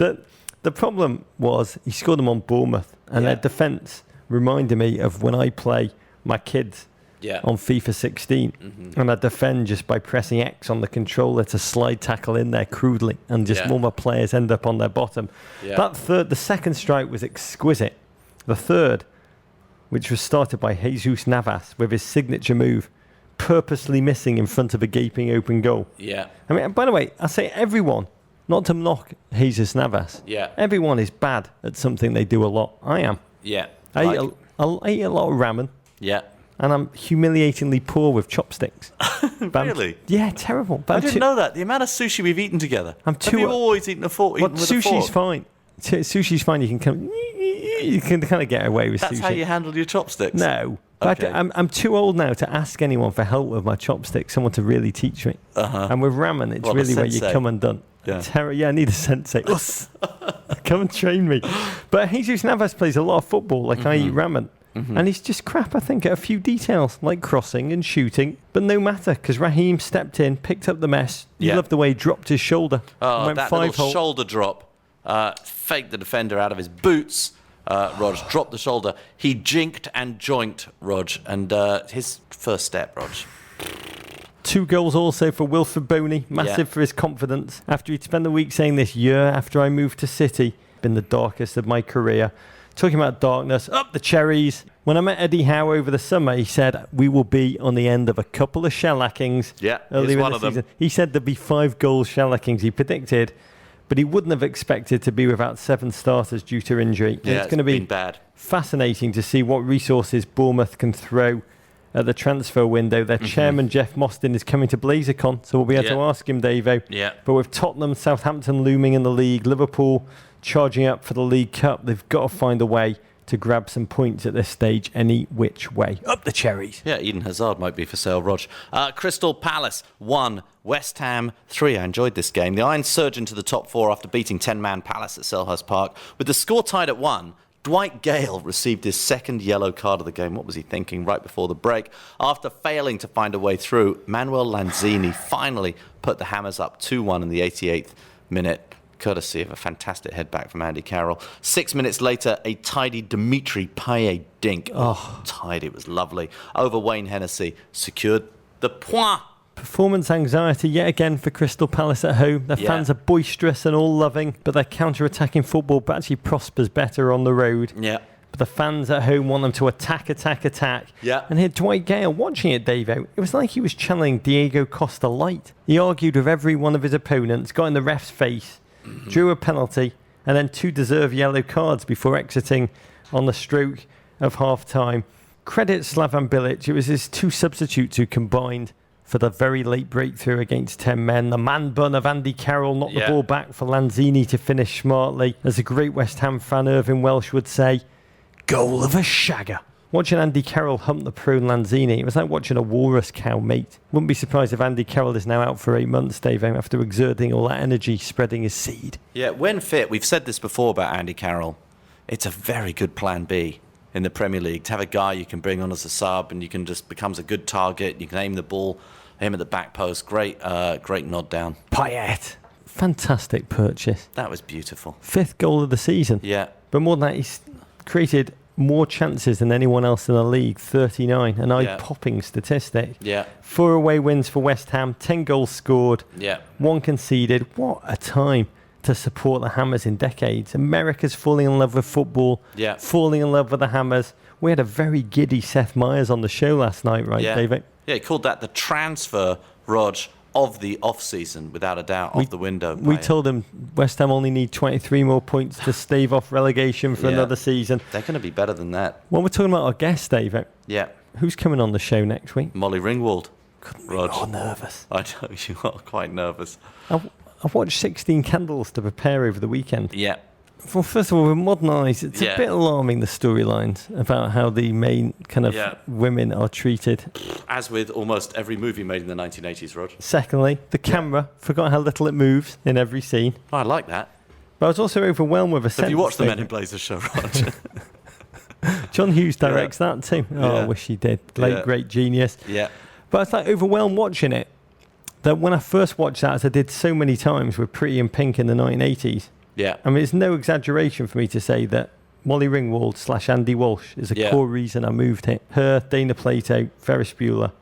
The problem was he scored them on Bournemouth, and their defence reminded me of when I play my kids on FIFA 16, and I defend just by pressing X on the controller to slide tackle in there crudely, and just all my players end up on their bottom. Yeah. The second strike was exquisite. The third, which was started by Jesus Navas with his signature move, purposely missing in front of a gaping open goal. Yeah. I mean, by the way, I say everyone, not to knock Jesus Navas. Yeah. Everyone is bad at something they do a lot. I am. Yeah. I eat a lot of ramen. Yeah. And I'm humiliatingly poor with chopsticks. Really? Yeah, terrible. I didn't know that. The amount of sushi we've eaten together. Have you always eaten a fork? Sushi's fine. Sushi's fine. You can kind of get away with sushi. That's how you handle your chopsticks? No. Okay. I'm too old now to ask anyone for help with my chopsticks, someone to really teach me. And with ramen, it's really where you come undone. Yeah, I need a sensei. Come and train me. But Jesus Navas plays a lot of football, like I eat ramen. And he's just crap, I think, at a few details, like crossing and shooting. But no matter, because Raheem stepped in, picked up the mess. You love the way he dropped his shoulder. Oh, that little shoulder drop. Faked the defender out of his boots. Rog dropped the shoulder. He jinked and joinked Rog. And his first step, Rog. 2 goals also for Wilfred Boney. Massive for his confidence. After he'd spent the week saying this year after I moved to City, been the darkest of my career. Talking about darkness, up the cherries. When I met Eddie Howe over the summer, he said, we will be on the end of a couple of shellackings. Yeah, he's one of them. He said there'd be 5 goal shellackings, he predicted, but he wouldn't have expected to be without 7 starters due to injury. Yeah, it's going to be bad. Fascinating to see what resources Bournemouth can throw at the transfer window. Their chairman, Jeff Mostyn, is coming to BlazerCon, so we'll be able to ask him, Davo. Yeah. But with Tottenham, Southampton looming in the league, Liverpool charging up for the League Cup, they've got to find a way to grab some points at this stage any which way. Up the cherries. Yeah, Eden Hazard might be for sale, Rog. Crystal Palace 1, West Ham 3. I enjoyed this game. The Irons surge into the top 4 after beating 10-man Palace at Selhurst Park. With the score tied at 1, Dwight Gale received his second yellow card of the game. What was he thinking right before the break? After failing to find a way through, Manuel Lanzini finally put the Hammers up 2-1 in the 88th minute, courtesy of a fantastic headback from Andy Carroll. 6 minutes later, a tidy Dimitri Payet dink. Oh, tidy. It was lovely. Over Wayne Hennessy, secured the point. Performance anxiety yet again for Crystal Palace at home. Their fans are boisterous and all-loving, but their counter-attacking football actually prospers better on the road. Yeah. But the fans at home want them to attack. Yeah. And here, Dwight Gale, watching it, Davo, it was like he was channeling Diego Costa light. He argued with every one of his opponents, got in the ref's face, drew a penalty, and then 2 deserved yellow cards before exiting on the stroke of half-time. Credit Slavan Bilic. It was his 2 substitutes who combined for the very late breakthrough against 10 men. The man bun of Andy Carroll knocked the ball back for Lanzini to finish smartly. As a great West Ham fan, Irving Welsh would say, goal of a shagger. Watching Andy Carroll hump the prone Lanzini, it was like watching a walrus cow mate. Wouldn't be surprised if Andy Carroll is now out for 8 months, Dave, after exerting all that energy, spreading his seed. Yeah, when fit, we've said this before about Andy Carroll, it's a very good plan B in the Premier League to have a guy you can bring on as a sub and you can just becomes a good target, you can aim the ball Him at the back post. Great nod down. Payet. Fantastic purchase. That was beautiful. 5th goal of the season. Yeah. But more than that, he's created more chances than anyone else in the league, 39, an eye-popping statistic. Yeah. 4 away wins for West Ham, 10 goals scored, yeah. 1 conceded. What a time to support the Hammers in decades. America's falling in love with football, falling in love with the Hammers. We had a very giddy Seth Meyers on the show last night, right, David? Yeah, he called that the transfer, Rog, of the off-season, without a doubt, of the window. We told him West Ham only need 23 more points to stave off relegation for another season. They're going to be better than that. When we're talking about our guest, David, who's coming on the show next week? Molly Ringwald. Couldn't be more nervous. I know, you are quite nervous. I've watched 16 Candles to prepare over the weekend. Yeah. Well, first of all, with modern eyes, it's a bit alarming, the storylines about how the main kind of women are treated. As with almost every movie made in the 1980s, Rog. Secondly, the camera. Forgot how little it moves in every scene. Oh, I like that. But I was also overwhelmed with a sense. Have you watched the Men in Blazers show, Rog? John Hughes directs that too. Oh, I wish he did. Late, great genius. Yeah. But I was like overwhelmed watching it. That when I first watched that, as I did so many times with Pretty in Pink in the 1980s, I mean, it's no exaggeration for me to say that Molly Ringwald / Andy Walsh is a core reason I moved here. Her, Dana Plato, Ferris Bueller.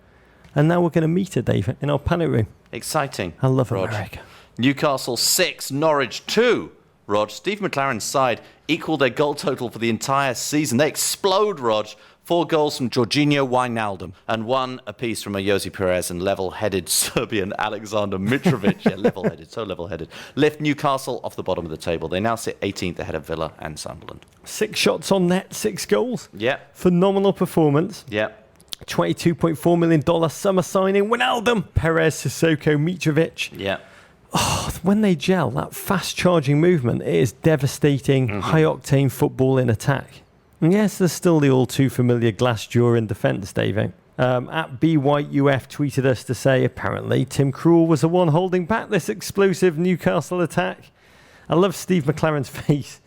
And now we're going to meet her, Dave, in our panic room. Exciting. I love Rog. America. Newcastle 6, Norwich 2. Rog, Steve McLaren's side equalled their goal total for the entire season. They explode, Rog. 4 goals from Jorginho Wijnaldum and 1 apiece from Ayoze Perez and level-headed Serbian Alexander Mitrovic. Level-headed, so level-headed. Lift Newcastle off the bottom of the table. They now sit 18th ahead of Villa and Sunderland. 6 shots on net, 6 goals. Yeah. Phenomenal performance. Yeah. $22.4 million summer signing. Wijnaldum, Perez, Sissoko, Mitrovic. Yeah. Oh, when they gel, that fast-charging movement, it is devastating, high-octane football in attack. And yes, there's still the all too familiar glass jaw in defence, Dave. At BWhiteUF tweeted us to say, apparently, Tim Krul was the one holding back this explosive Newcastle attack. I love Steve McLaren's face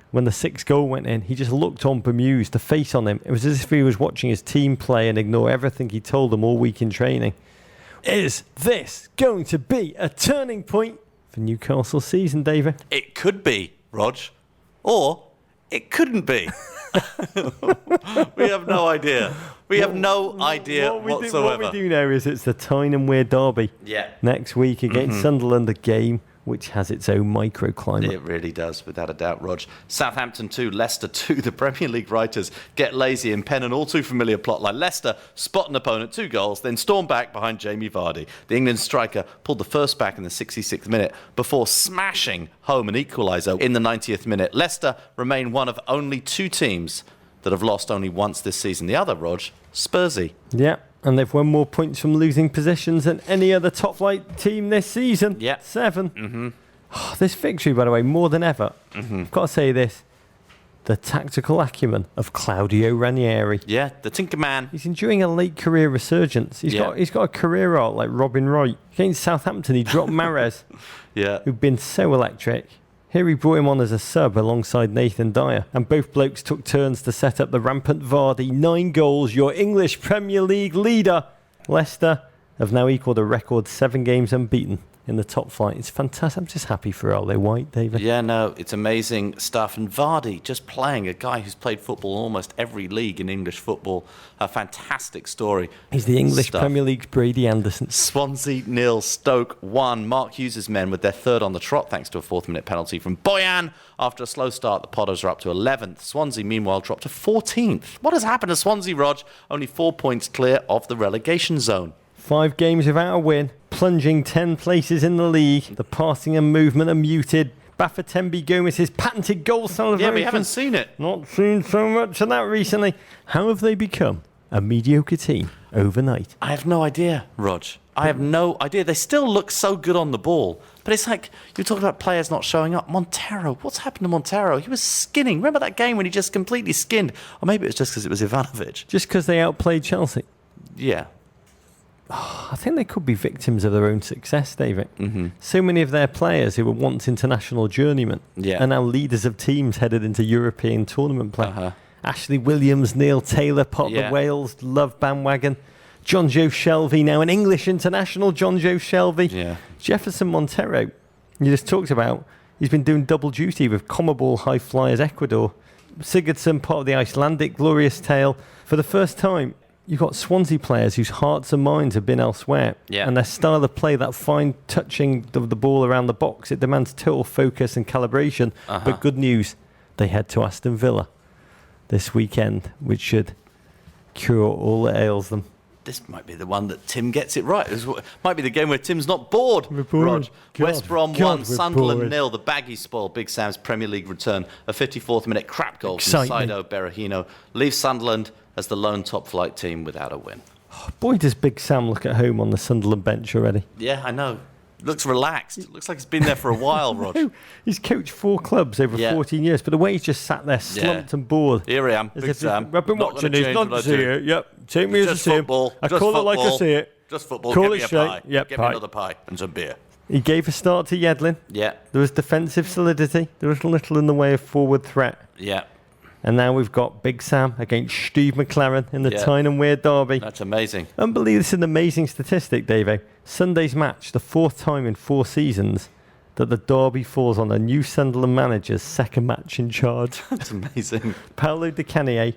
when the 6th goal went in. He just looked on bemused, the face on him. It was as if he was watching his team play and ignore everything he told them all week in training. Is this going to be a turning point for Newcastle season, David? It could be, Rog. Or it couldn't be. We have no idea. We have no idea whatsoever. What we do know is it's the Tyne and Wear derby next week against Sunderland, a game which has its own microclimate. It really does, without a doubt, Rog. Southampton 2, Leicester 2. The Premier League writers get lazy and pen an all-too-familiar plotline. Leicester spot an opponent, 2 goals, then storm back behind Jamie Vardy. The England striker pulled the first back in the 66th minute before smashing home an equaliser in the 90th minute. Leicester remain one of only 2 teams that have lost only once this season. The other, Rog, Spursy. Yeah. And they've won more points from losing positions than any other top-flight team this season. Yeah. 7. Oh, this victory, by the way, more than ever. I've got to say this. The tactical acumen of Claudio Ranieri. Yeah, the Tinker Man. He's enjoying a late career resurgence. He's got a career arc like Robin Wright. Against Southampton, he dropped Mahrez, who'd been so electric. Here he brought him on as a sub alongside Nathan Dyer, and both blokes took turns to set up the rampant Vardy. 9 goals, your English Premier League leader. Leicester have now equalled a record 7 games unbeaten in the top flight. It's fantastic. I'm just happy for Ole White, David. Yeah, no, it's amazing stuff. And Vardy, just playing a guy who's played football in almost every league in English football. A fantastic story. He's the English Premier League's Brady Anderson. Swansea 0, Stoke 1. Mark Hughes' men with their 3rd on the trot thanks to a 4th-minute penalty from Boyan. After a slow start, the Potters are up to 11th. Swansea, meanwhile, dropped to 14th. What has happened to Swansea, Rog? Only 4 points clear of the relegation zone. 5 games without a win, plunging 10 places in the league. The passing and movement are muted. Bafétembi Gomez's patented goal celebration. Yeah, we haven't seen it. Not seen so much of that recently. How have they become a mediocre team overnight? I have no idea, Rog. I have no idea. They still look so good on the ball. But it's like, you talk about players not showing up. Montero, what's happened to Montero? He was skinning. Remember that game when he just completely skinned? Or maybe it was just because it was Ivanovic. Just because they outplayed Chelsea? Yeah. I think they could be victims of their own success, David. So many of their players who were once international journeymen are now leaders of teams headed into European tournament play. Ashley Williams, Neil Taylor, part of the Wales love bandwagon. John Joe Shelvey, now an English international, John Joe Shelvey. Yeah. Jefferson Montero, you just talked about, he's been doing double duty with Comebol High Flyers Ecuador. Sigurdsson, part of the Icelandic glorious tale. For the first time, you've got Swansea players whose hearts and minds have been elsewhere. Yeah. And their style of play, that fine touching of the ball around the box, it demands total focus and calibration. But good news, they head to Aston Villa this weekend, which should cure all that ails them. This might be the one that Tim gets it right. This might be the game where Tim's not bored. We're bored. Rog. God, West Brom God, 1, we're Sunderland bored. 0. The Baggies spoil Big Sam's Premier League return. A 54th minute crap goal Excitement. from Saido Berahino leaves Sunderland as the lone top flight team without a win. Boy, does Big Sam look at home on the Sunderland bench already. Yeah, I know. Looks relaxed. Looks like he's been there for a while, Rog. No, he's coached 4 clubs over 14 years, but the way he's just sat there slumped and bored. Here I am, As Big if Sam. I've been Not watching gonna this, change not what I to see do. it. Yep, take me as I Just see him. football. I Just call it like I football. see it. Just football. Call Get it me a straight. pie. Yep, Get pie. me another pie and some beer. He gave a start to Yedlin. Yeah, There was defensive solidity. There was little in the way of forward threat. yeah. And now we've got Big Sam against Steve McLaren in the Yeah. Tyne and Weir derby. That's amazing. Unbelievable. This is an amazing statistic, Davo. Sunday's match, the 4th time in 4 seasons that the derby falls on a new Sunderland manager's second match in charge. That's amazing. Paolo Di Canio,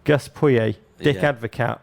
Gus Poyet, Dick Yeah. Advocat,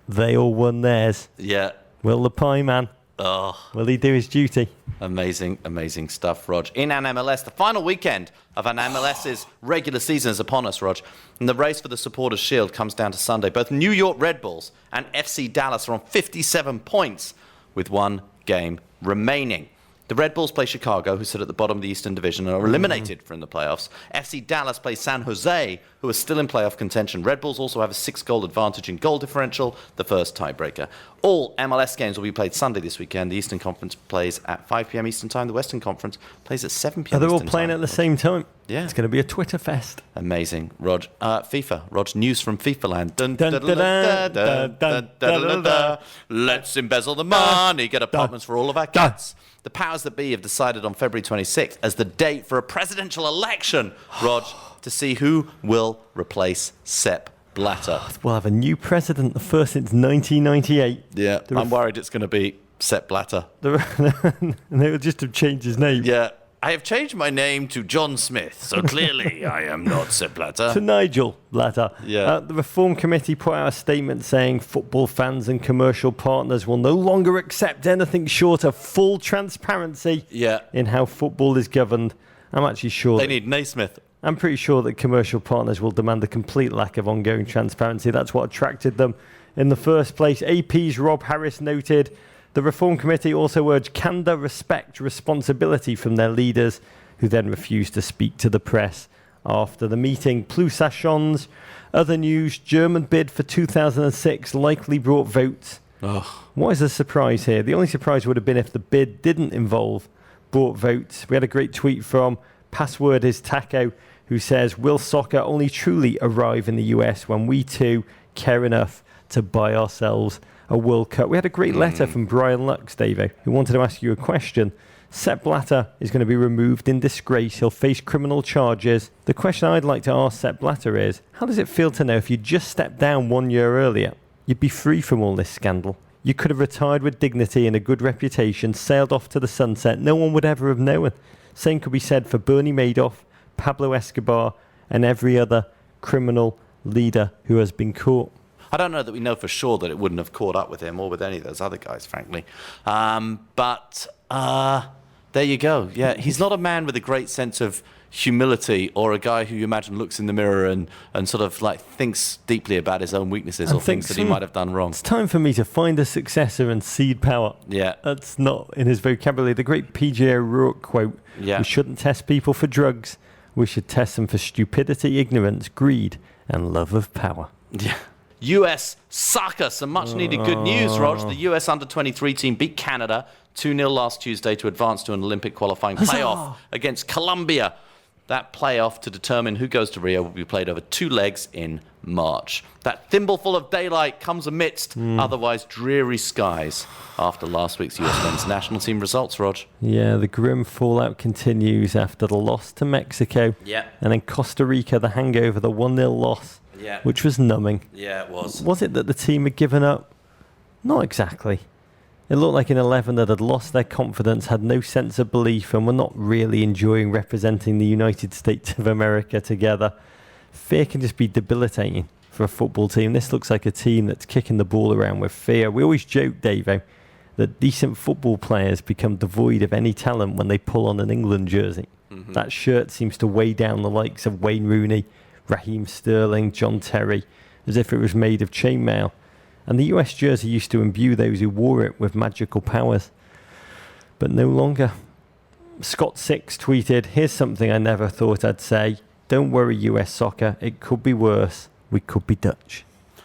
they all won theirs. Yeah. Will the Pie Man, Oh, will he do his duty? amazing, amazing stuff, Rog. In an MLS, the final weekend of an MLS's regular season is upon us, Rog. And the race for the Supporters' Shield comes down to Sunday. Both New York Red Bulls and FC Dallas are on 57 points with 1 game remaining. The Red Bulls play Chicago, who sit at the bottom of the Eastern Division and are eliminated from the playoffs. FC Dallas plays San Jose, who are still in playoff contention. Red Bulls also have a 6-goal advantage in goal differential, the first tiebreaker. All MLS games will be played Sunday this weekend. The Eastern Conference plays at 5 p.m. Eastern Time. The Western Conference plays at 7 p.m. They're all Eastern playing time. at the same time. Yeah. It's going to be a Twitter fest. Amazing. Rog. FIFA. Rog, news from FIFA land. Dun, Dun, dun, dun, dun, dun, dun, dun, dun, dun. Let's embezzle the money, get apartments for all of our cats. The powers that be have decided on February 26th as the date for a presidential election, Rog, to see who will replace Sepp Blatter. We'll have a new president, the first since 1998. Yeah, I'm worried it's going to be Sepp Blatter. And they will just have changed his name. Yeah, I have changed my name to John Smith, so clearly I am not Sepp Blatter. To Nigel Blatter. Yeah. The Reform Committee put out a statement saying football fans and commercial partners will no longer accept anything short of full transparency Yeah. in how football is governed. I'm actually sure They need Naismith. I'm pretty sure that commercial partners will demand a complete lack of ongoing transparency. That's what attracted them in the first place. AP's Rob Harris noted the Reform Committee also urged candour, respect, responsibility from their leaders, who then refused to speak to the press after the meeting. Plus Achons, other news, German bid for 2006 likely brought votes. Oh. What is the surprise here? The only surprise would have been if the bid didn't involve brought votes. We had a great tweet from Password is Taco, who says, will soccer only truly arrive in the US when we too care enough to buy ourselves a World Cup? We had a great letter from Brian Lux, Davo, who wanted to ask you a question. Sepp Blatter is going to be removed in disgrace. He'll face criminal charges. The question I'd like to ask Sepp Blatter is, how does it feel to know if you just stepped down 1 year earlier, you'd be free from all this scandal? You could have retired with dignity and a good reputation, sailed off to the sunset. No one would ever have known. Same could be said for Bernie Madoff, Pablo Escobar, and every other criminal leader who has been caught. I don't know that we know for sure that it wouldn't have caught up with him or with any of those other guys, frankly. But there you go. Yeah, he's not a man with a great sense of humility or a guy who you imagine looks in the mirror and sort of like thinks deeply about his own weaknesses or things that he might have done wrong. It's time for me to find a successor and cede power. Yeah. That's not in his vocabulary. The great PJ O'Rourke quote, Yeah. we shouldn't test people for drugs. We should test them for stupidity, ignorance, greed, and love of power. Yeah. US soccer, some much needed good news, Rog. The US under-23 team beat Canada 2-0 last Tuesday to advance to an Olympic qualifying playoff against Colombia. That playoff to determine who goes to Rio will be played over 2 legs in March. That thimbleful of daylight comes amidst otherwise dreary skies after last week's US men's national team results, Rog. Yeah, the grim fallout continues after the loss to Mexico. Yeah. And then Costa Rica, the hangover, the 1-0 loss, Yeah. which was numbing. Yeah, it was. Was it that the team had given up? Not exactly. It looked like an 11 that had lost their confidence, had no sense of belief, and were not really enjoying representing the United States of America together. Fear can just be debilitating for a football team. This looks like a team that's kicking the ball around with fear. We always joke, Davo, that decent football players become devoid of any talent when they pull on an England jersey. Mm-hmm. That shirt seems to weigh down the likes of Wayne Rooney, Raheem Sterling, John Terry, as if it was made of chainmail. And the US jersey used to imbue those who wore it with magical powers. But no longer. Scott Six tweeted, "Here's something I never thought I'd say. Don't worry, US soccer. It could be worse. We could be Dutch."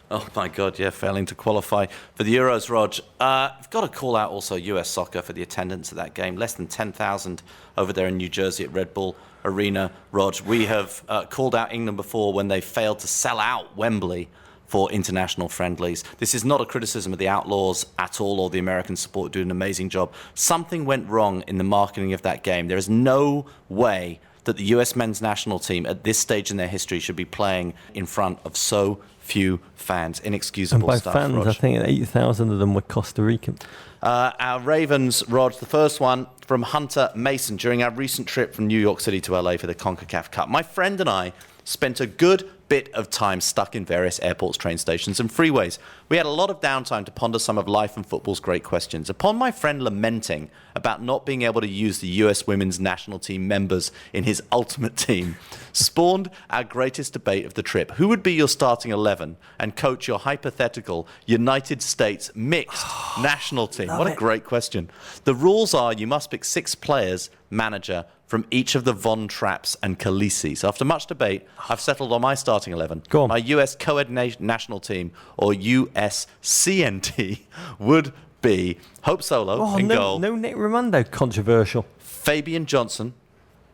Oh, my God, yeah, failing to qualify for the Euros, Rog. I've got to call out also US soccer for the attendance of that game. Less than 10,000 over there in New Jersey at Red Bull Arena, Rog. We have called out England before when they failed to sell out Wembley for international friendlies. This is not a criticism of the Outlaws at all, or the American support doing an amazing job. Something went wrong in the marketing of that game. There is no way that the US men's national team at this stage in their history should be playing in front of so few fans. Inexcusable and by stuff, fans, Rog. I think 8,000 of them were Costa Rican. Our Ravens, Rog, the first one from Hunter Mason during our recent trip from New York City to LA for the CONCACAF Cup. My friend and I spent a good bit of time stuck in various airports, train stations and freeways. We had a lot of downtime to ponder some of life and football's great questions. Upon my friend lamenting about not being able to use the US women's national team members in his ultimate team, spawned our greatest debate of the trip. Who would be your starting 11 and coach your hypothetical United States mixed national team? What a great question. The rules are you must pick 6 players, manager, from each of the Von Trapps and Khaleesi's. After much debate, I've settled on my starting 11. Go on. My US co-ed national team, or USCNT, would be Hope Solo in goal. No Nick Raimondo, controversial. Fabian Johnson,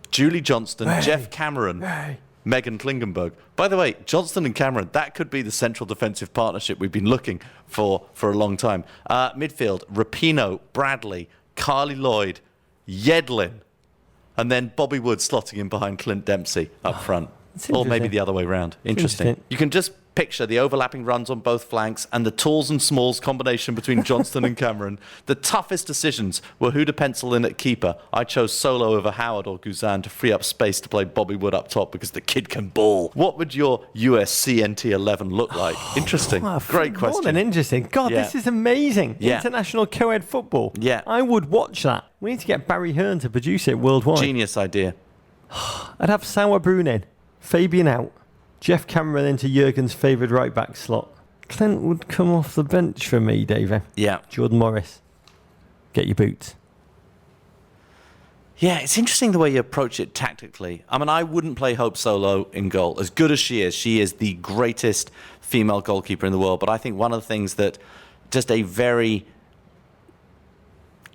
Julie Johnston, Jeff Cameron, Megan Klingenberg. By the way, Johnston and Cameron, that could be the central defensive partnership we've been looking for a long time. Midfield, Rapinoe, Bradley, Carly Lloyd, Yedlin, and then Bobby Wood slotting in behind Clint Dempsey up front. Or maybe the other way round. Interesting. You can just picture the overlapping runs on both flanks and the talls and smalls combination between Johnston and Cameron. The toughest decisions were who to pencil in at keeper. I chose Solo over Howard or Guzan to free up space to play Bobby Wood up top because the kid can ball. What would your USCNT 11 look like? Interesting. Great question. More than interesting. God, this is amazing. Yeah. International co-ed football. Yeah. I would watch that. We need to get Barry Hearn to produce it worldwide. Genius idea. I'd have Sauerbrunn in, Fabian out, Jeff Cameron into Jurgen's favoured right-back slot. Clint would come off the bench for me, David. Yeah. Jordan Morris, get your boots. Yeah, it's interesting the way you approach it tactically. I mean, I wouldn't play Hope Solo in goal. As good as she is the greatest female goalkeeper in the world. But I think one of the things that just a very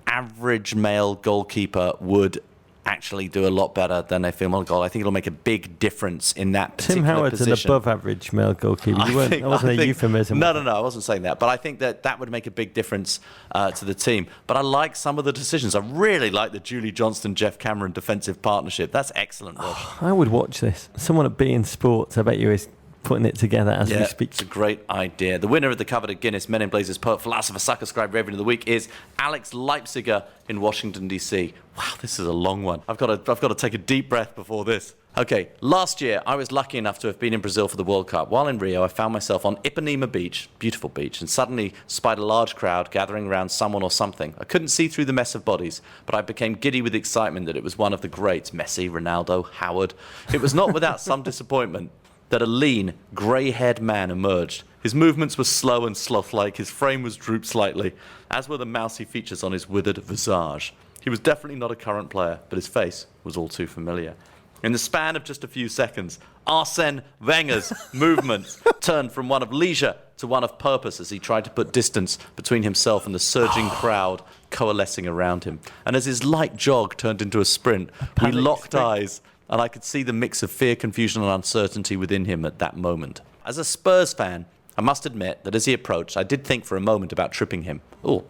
average male goalkeeper would actually do a lot better than a female goal. I think it'll make a big difference in that particular Tim Howard's position. an above-average male goalkeeper. That wasn't a euphemism. No, I wasn't saying that. But I think that would make a big difference to the team. But I like some of the decisions. I really like the Julie Johnston-Jeff Cameron defensive partnership. That's excellent, Rog. I would watch this. Someone at beIN Sports, I bet you, is putting it together as we speak. It's a great idea. The winner of the coveted Guinness Men in Blazers Poet, Philosopher, Sucker Scribe, Reverend of the Week is Alex Leipziger in Washington, D.C. Wow, this is a long one. I've got to take a deep breath before this. Okay, last year I was lucky enough to have been in Brazil for the World Cup. While in Rio, I found myself on Ipanema Beach, beautiful beach, and suddenly spied a large crowd gathering around someone or something. I couldn't see through the mess of bodies, but I became giddy with excitement that it was one of the greats, Messi, Ronaldo, Howard. It was not without some disappointment that a lean, grey-haired man emerged. His movements were slow and sloth-like, his frame was drooped slightly, as were the mousy features on his withered visage. He was definitely not a current player, but his face was all too familiar. In the span of just a few seconds, Arsene Wenger's movements turned from one of leisure to one of purpose as he tried to put distance between himself and the surging crowd coalescing around him. And as his light jog turned into a sprint, we locked eyes, and I could see the mix of fear, confusion, and uncertainty within him at that moment. As a Spurs fan, I must admit that as he approached, I did think for a moment about tripping him. Oh,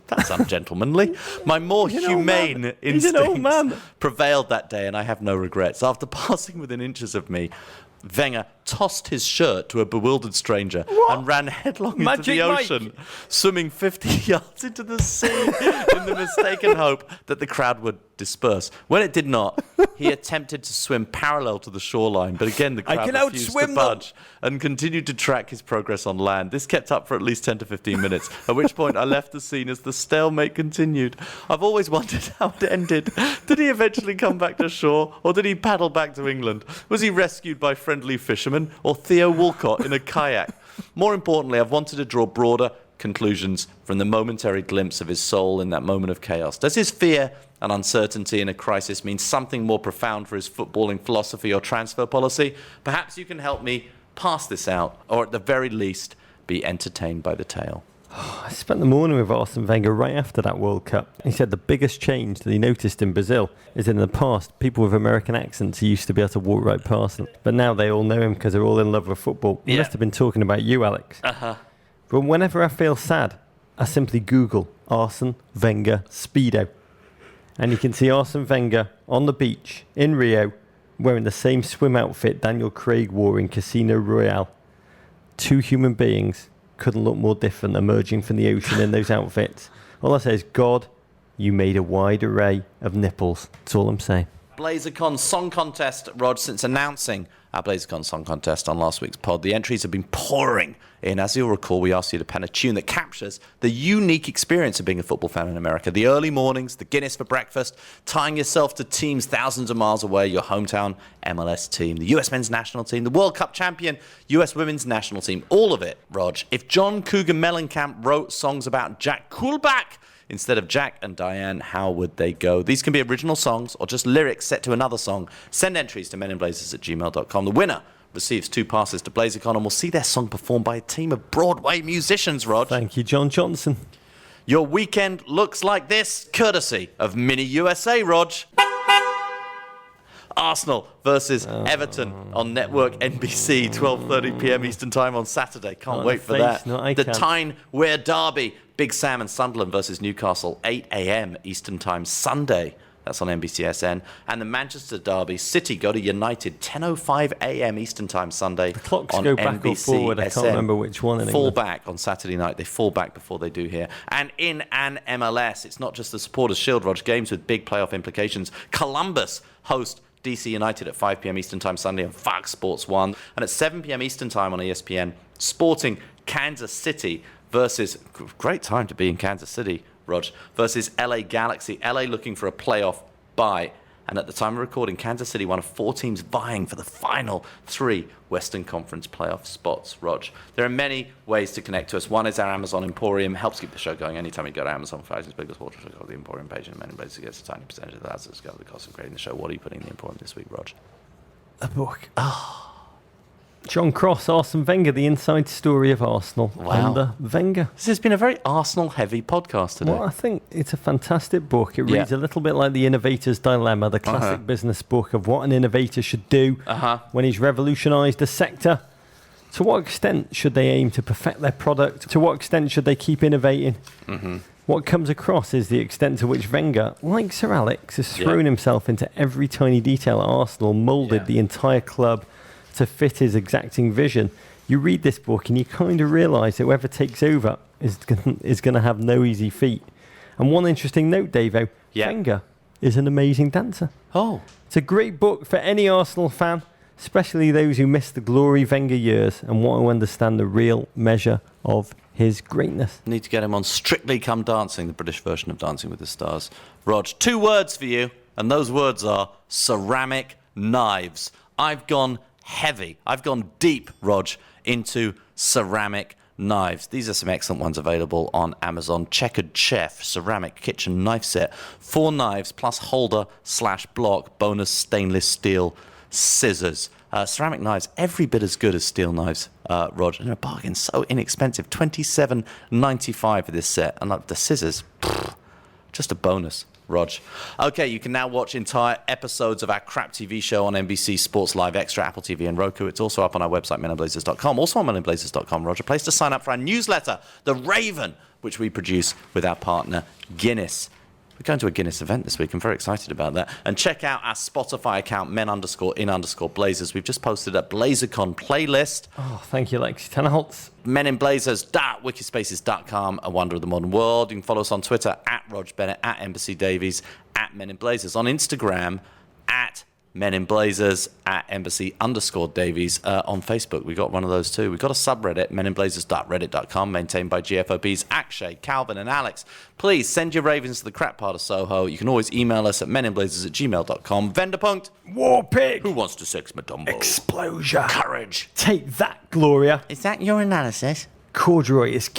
that's ungentlemanly. My more humane instincts prevailed that day, and I have no regrets. After passing within inches of me, Wenger tossed his shirt to a bewildered stranger and ran headlong into the ocean, swimming 50 yards into the sea in the mistaken hope that the crowd would disperse. When it did not, he attempted to swim parallel to the shoreline, but again the crowd refused to budge and continued to track his progress on land. This kept up for at least 10 to 15 minutes, at which point I left the scene as the stalemate continued. I've always wondered how it ended. Did he eventually come back to shore, or did he paddle back to England? Was he rescued by friendly fishermen, or Theo Walcott in a kayak? More importantly, I've wanted to draw broader conclusions from the momentary glimpse of his soul in that moment of chaos. Does his fear and uncertainty in a crisis mean something more profound for his footballing philosophy or transfer policy? Perhaps you can help me pass this out, or at the very least, be entertained by the tale. I spent the morning with Arsene Wenger right after that World Cup. He said the biggest change that he noticed in Brazil is that in the past, people with American accents used to be able to walk right past them. But now they all know him because they're all in love with football. He must have been talking about you, Alex. But whenever I feel sad, I simply Google Arsene Wenger Speedo. And you can see Arsene Wenger on the beach in Rio wearing the same swim outfit Daniel Craig wore in Casino Royale. Two human beings couldn't look more different emerging from the ocean in those outfits. All I say is, God, you made a wide array of nipples. That's all I'm saying. BlazerCon Song Contest, Rog, since announcing our BlazerCon Song Contest on last week's pod, the entries have been pouring in. As you'll recall, we asked you to pen a tune that captures the unique experience of being a football fan in America. The early mornings, the Guinness for breakfast, tying yourself to teams thousands of miles away, your hometown MLS team, the US men's national team, the World Cup champion, US women's national team, all of it, Rog. If John Cougar Mellencamp wrote songs about Jack Kuhlbach instead of Jack and Diane, how would they go? These can be original songs or just lyrics set to another song. Send entries to meninblazers@gmail.com. The winner receives 2 passes to BlazerCon and will see their song performed by a team of Broadway musicians, Rog. Thank you, John Johnson. Your weekend looks like this, courtesy of Mini USA, Rog. Arsenal versus Everton on network NBC, 12:30 p.m. Eastern Time on Saturday. Can't wait for that. The Tyne Wear Derby, Big Sam and Sunderland versus Newcastle, 8 a.m. Eastern Time Sunday. That's on NBCSN. And the Manchester Derby, City go to United, 10:05 a.m. Eastern Time Sunday. The clocks on go back NBCSN. or forward. I can't remember which one. Fall back on Saturday night. They fall back before they do here. And in an MLS, it's not just the Supporters' Shield, Rog, games with big playoff implications. Columbus host DC United at 5 p.m. Eastern Time Sunday on Fox Sports 1. And at 7 p.m. Eastern Time on ESPN, Sporting Kansas City versus, great time to be in Kansas City, Rog, versus LA Galaxy. LA looking for a playoff bye. And at the time of recording, Kansas City, one of 4 teams vying for the final 3 Western Conference playoff spots, Rog. There are many ways to connect to us. One is our Amazon Emporium. Helps keep the show going. Anytime you go to Amazon for items, biggest water, go to the Emporium page, and Men in Blazers gets a tiny percentage of that. So it's got the cost of creating the show. What are you putting in the Emporium this week, Rog? A book. John Cross, Arsene Wenger, the inside story of Arsenal under Wenger. This has been a very Arsenal-heavy podcast today. Well, I think it's a fantastic book. It reads a little bit like The Innovator's Dilemma, the classic business book of what an innovator should do when he's revolutionised a sector. To what extent should they aim to perfect their product? To what extent should they keep innovating? What comes across is the extent to which Wenger, like Sir Alex, has thrown himself into every tiny detail at Arsenal, moulded the entire club to fit his exacting vision. You read this book and you kind of realise that whoever takes over is going to have no easy feat. And one interesting note, Davo, Wenger is an amazing dancer. It's a great book for any Arsenal fan, especially those who missed the glory Wenger years and want to understand the real measure of his greatness. Need to get him on Strictly Come Dancing, the British version of Dancing with the Stars. Rog, 2 words for you, and those words are ceramic knives. I've gone heavy. I've gone deep, Rog, into ceramic knives. These are some excellent ones available on Amazon. Checkered Chef ceramic kitchen knife set. 4 knives plus holder/block bonus stainless steel scissors. Ceramic knives, every bit as good as steel knives, Rog. And a bargain, so inexpensive. $27.95 for this set. And the scissors, just a bonus, Rog. Okay, you can now watch entire episodes of our crap TV show on NBC Sports Live Extra, Apple TV and Roku. It's also up on our website, meninblazers.com. Also on meninblazers.com, Rog, a place to sign up for our newsletter, The Raven, which we produce with our partner, Guinness. We're going to a Guinness event this week. I'm very excited about that. And check out our Spotify account, men_in_blazers. We've just posted a BlazerCon playlist. Oh, thank you, Lexi Tenholtz. meninblazers.wikispaces.com, a wonder of the modern world. You can follow us on Twitter, @Rog Bennett, @Embassy Davies, @Men in Blazers. On Instagram, @Men in Blazers, @Embassy_Davies. On Facebook, we got one of those too. We've got a subreddit, meninblazers.reddit.com, maintained by GFOPs Akshay, Calvin, and Alex. Please send your ravens to the crap part of Soho. You can always email us at meninblazers@gmail.com. Venderpunkt. Warpig. Who wants to sex Madumbo? Explosion. Courage. Take that, Gloria. Is that your analysis? Corduroy is